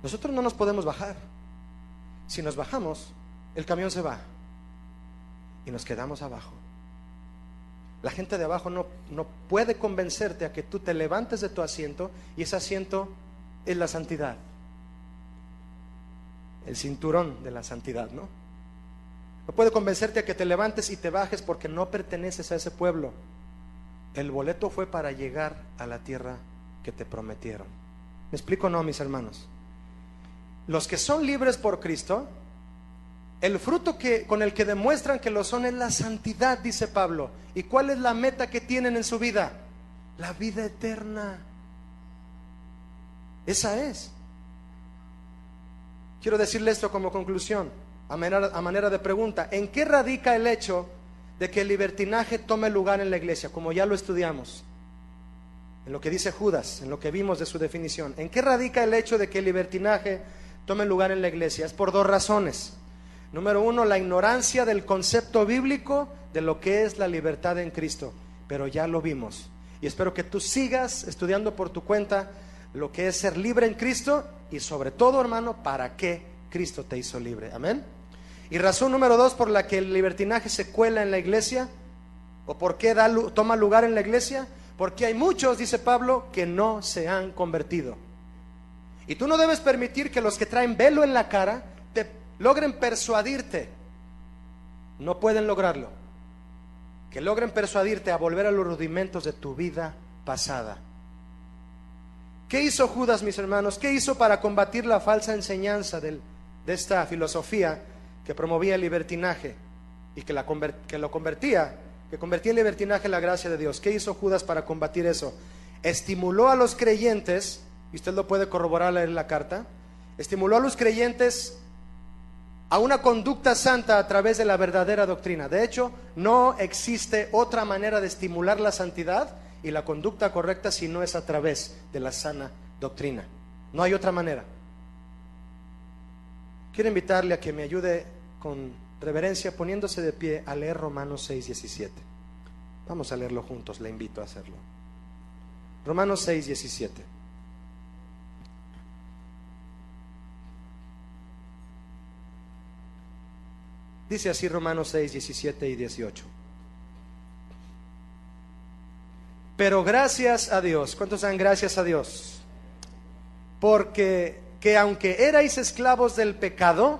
Nosotros no nos podemos bajar. Si nos bajamos, el camión se va y nos quedamos abajo. La gente de abajo no puede convencerte a que tú te levantes de tu asiento, y ese asiento es la santidad, el cinturón de la santidad, ¿no? No puede convencerte a que te levantes y te bajes porque no perteneces a ese pueblo. El boleto fue para llegar a la tierra que te prometieron. ¿Me explico o no, mis hermanos? Los que son libres por Cristo, el fruto con el que demuestran que lo son es la santidad, dice Pablo. ¿Y cuál es la meta que tienen en su vida? La vida eterna. Esa es. Quiero decirle esto como conclusión, a manera de pregunta. ¿En qué radica el hecho de que el libertinaje tome lugar en la iglesia? Como ya lo estudiamos, en lo que dice Judas, en lo que vimos de su definición. ¿En qué radica el hecho de que el libertinaje tome lugar en la iglesia? Es por dos razones. Número uno, la ignorancia del concepto bíblico de lo que es la libertad en Cristo. Pero ya lo vimos. Y espero que tú sigas estudiando por tu cuenta lo que es ser libre en Cristo, y sobre todo, hermano, para qué Cristo te hizo libre. Amén. Y razón número dos por la que el libertinaje se cuela en la iglesia, o por qué toma lugar en la iglesia, porque hay muchos, dice Pablo, que no se han convertido. Y tú no debes permitir que los que traen velo en la cara te logren persuadirte. No pueden lograrlo. Que logren persuadirte a volver a los rudimentos de tu vida pasada. ¿Qué hizo Judas, mis hermanos? ¿Qué hizo para combatir la falsa enseñanza de esta filosofía que promovía el libertinaje y que convertía en libertinaje la gracia de Dios? ¿Qué hizo Judas para combatir eso? Estimuló a los creyentes, y usted lo puede corroborar al leer la carta, estimuló a los creyentes a una conducta santa a través de la verdadera doctrina. De hecho, no existe otra manera de estimular la santidad y la conducta correcta si no es a través de la sana doctrina. No hay otra manera. Quiero invitarle a que me ayude con reverencia, poniéndose de pie, a leer Romanos 6:17. Vamos a leerlo juntos, le invito a hacerlo. Romanos 6:17. Dice así Romanos 6:17 y 18. Pero gracias a Dios, ¿cuántos dan gracias a Dios? Porque que aunque erais esclavos del pecado,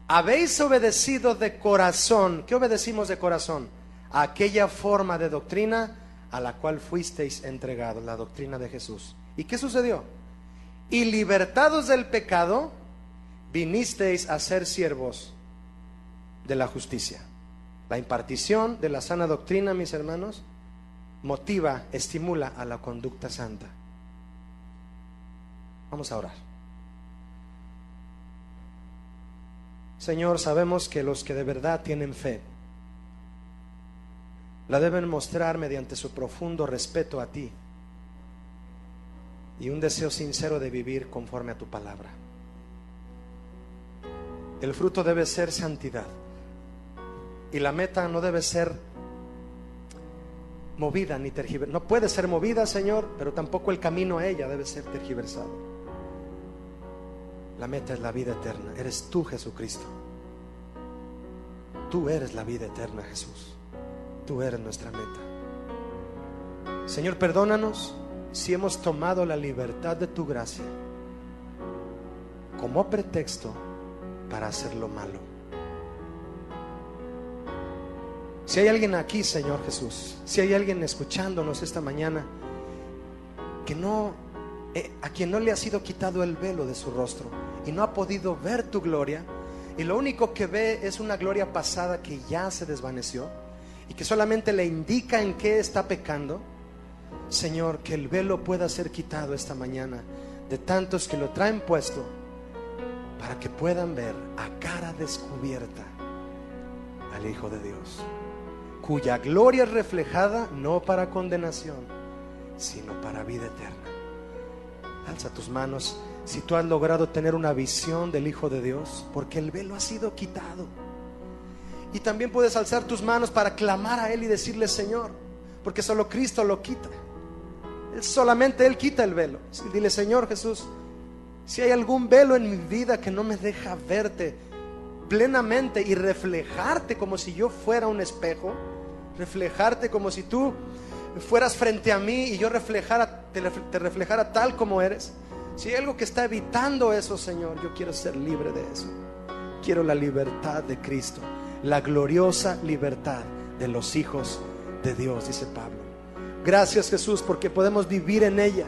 habéis obedecido de corazón. ¿Qué obedecimos de corazón? A aquella forma de doctrina a la cual fuisteis entregados, la doctrina de Jesús. ¿Y qué sucedió? Y libertados del pecado, vinisteis a ser siervos de la justicia. La impartición de la sana doctrina, mis hermanos, motiva, estimula a la conducta santa. Vamos a orar. Señor, sabemos que los que de verdad tienen fe la deben mostrar mediante su profundo respeto a ti y un deseo sincero de vivir conforme a tu palabra. El fruto debe ser santidad, y la meta no debe ser movida ni tergiversada. No puede ser movida, Señor, pero tampoco el camino a ella debe ser tergiversado. La meta es la vida eterna. Eres tú, Jesucristo. Tú eres la vida eterna, Jesús. Tú eres nuestra meta. Señor, perdónanos si hemos tomado la libertad de tu gracia como pretexto para hacer lo malo. Si hay alguien aquí, Señor Jesús, si hay alguien escuchándonos esta mañana que a quien no le ha sido quitado el velo de su rostro y no ha podido ver tu gloria, y lo único que ve es una gloria pasada que ya se desvaneció y que solamente le indica en qué está pecando, Señor, que el velo pueda ser quitado esta mañana de tantos que lo traen puesto, para que puedan ver a cara descubierta al Hijo de Dios, cuya gloria es reflejada no para condenación, sino para vida eterna. Alza tus manos si tú has logrado tener una visión del Hijo de Dios, porque el velo ha sido quitado. Y también puedes alzar tus manos para clamar a Él y decirle: Señor, porque solo Cristo lo quita. Solamente Él quita el velo. Dile: Señor Jesús, si hay algún velo en mi vida que no me deja verte plenamente y reflejarte como si yo fuera un espejo, reflejarte como si tú fueras frente a mí y yo te reflejara tal como eres. Si hay algo que está evitando eso, Señor, yo quiero ser libre de eso. Quiero la libertad de Cristo, la gloriosa libertad de los hijos de Dios, dice Pablo. Gracias, Jesús, porque podemos vivir en ella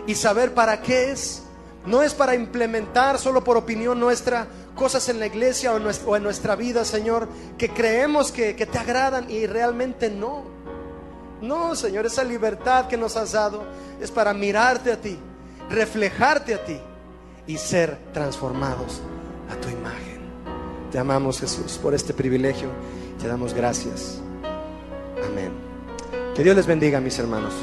y saber para qué es. No es para implementar solo por opinión nuestra cosas en la iglesia o en nuestra vida, Señor, que creemos que te agradan y realmente no. No, Señor, esa libertad que nos has dado es para mirarte a ti, reflejarte a ti y ser transformados a tu imagen. Te amamos, Jesús, por este privilegio. Te damos gracias. Amén. Que Dios les bendiga, mis hermanos.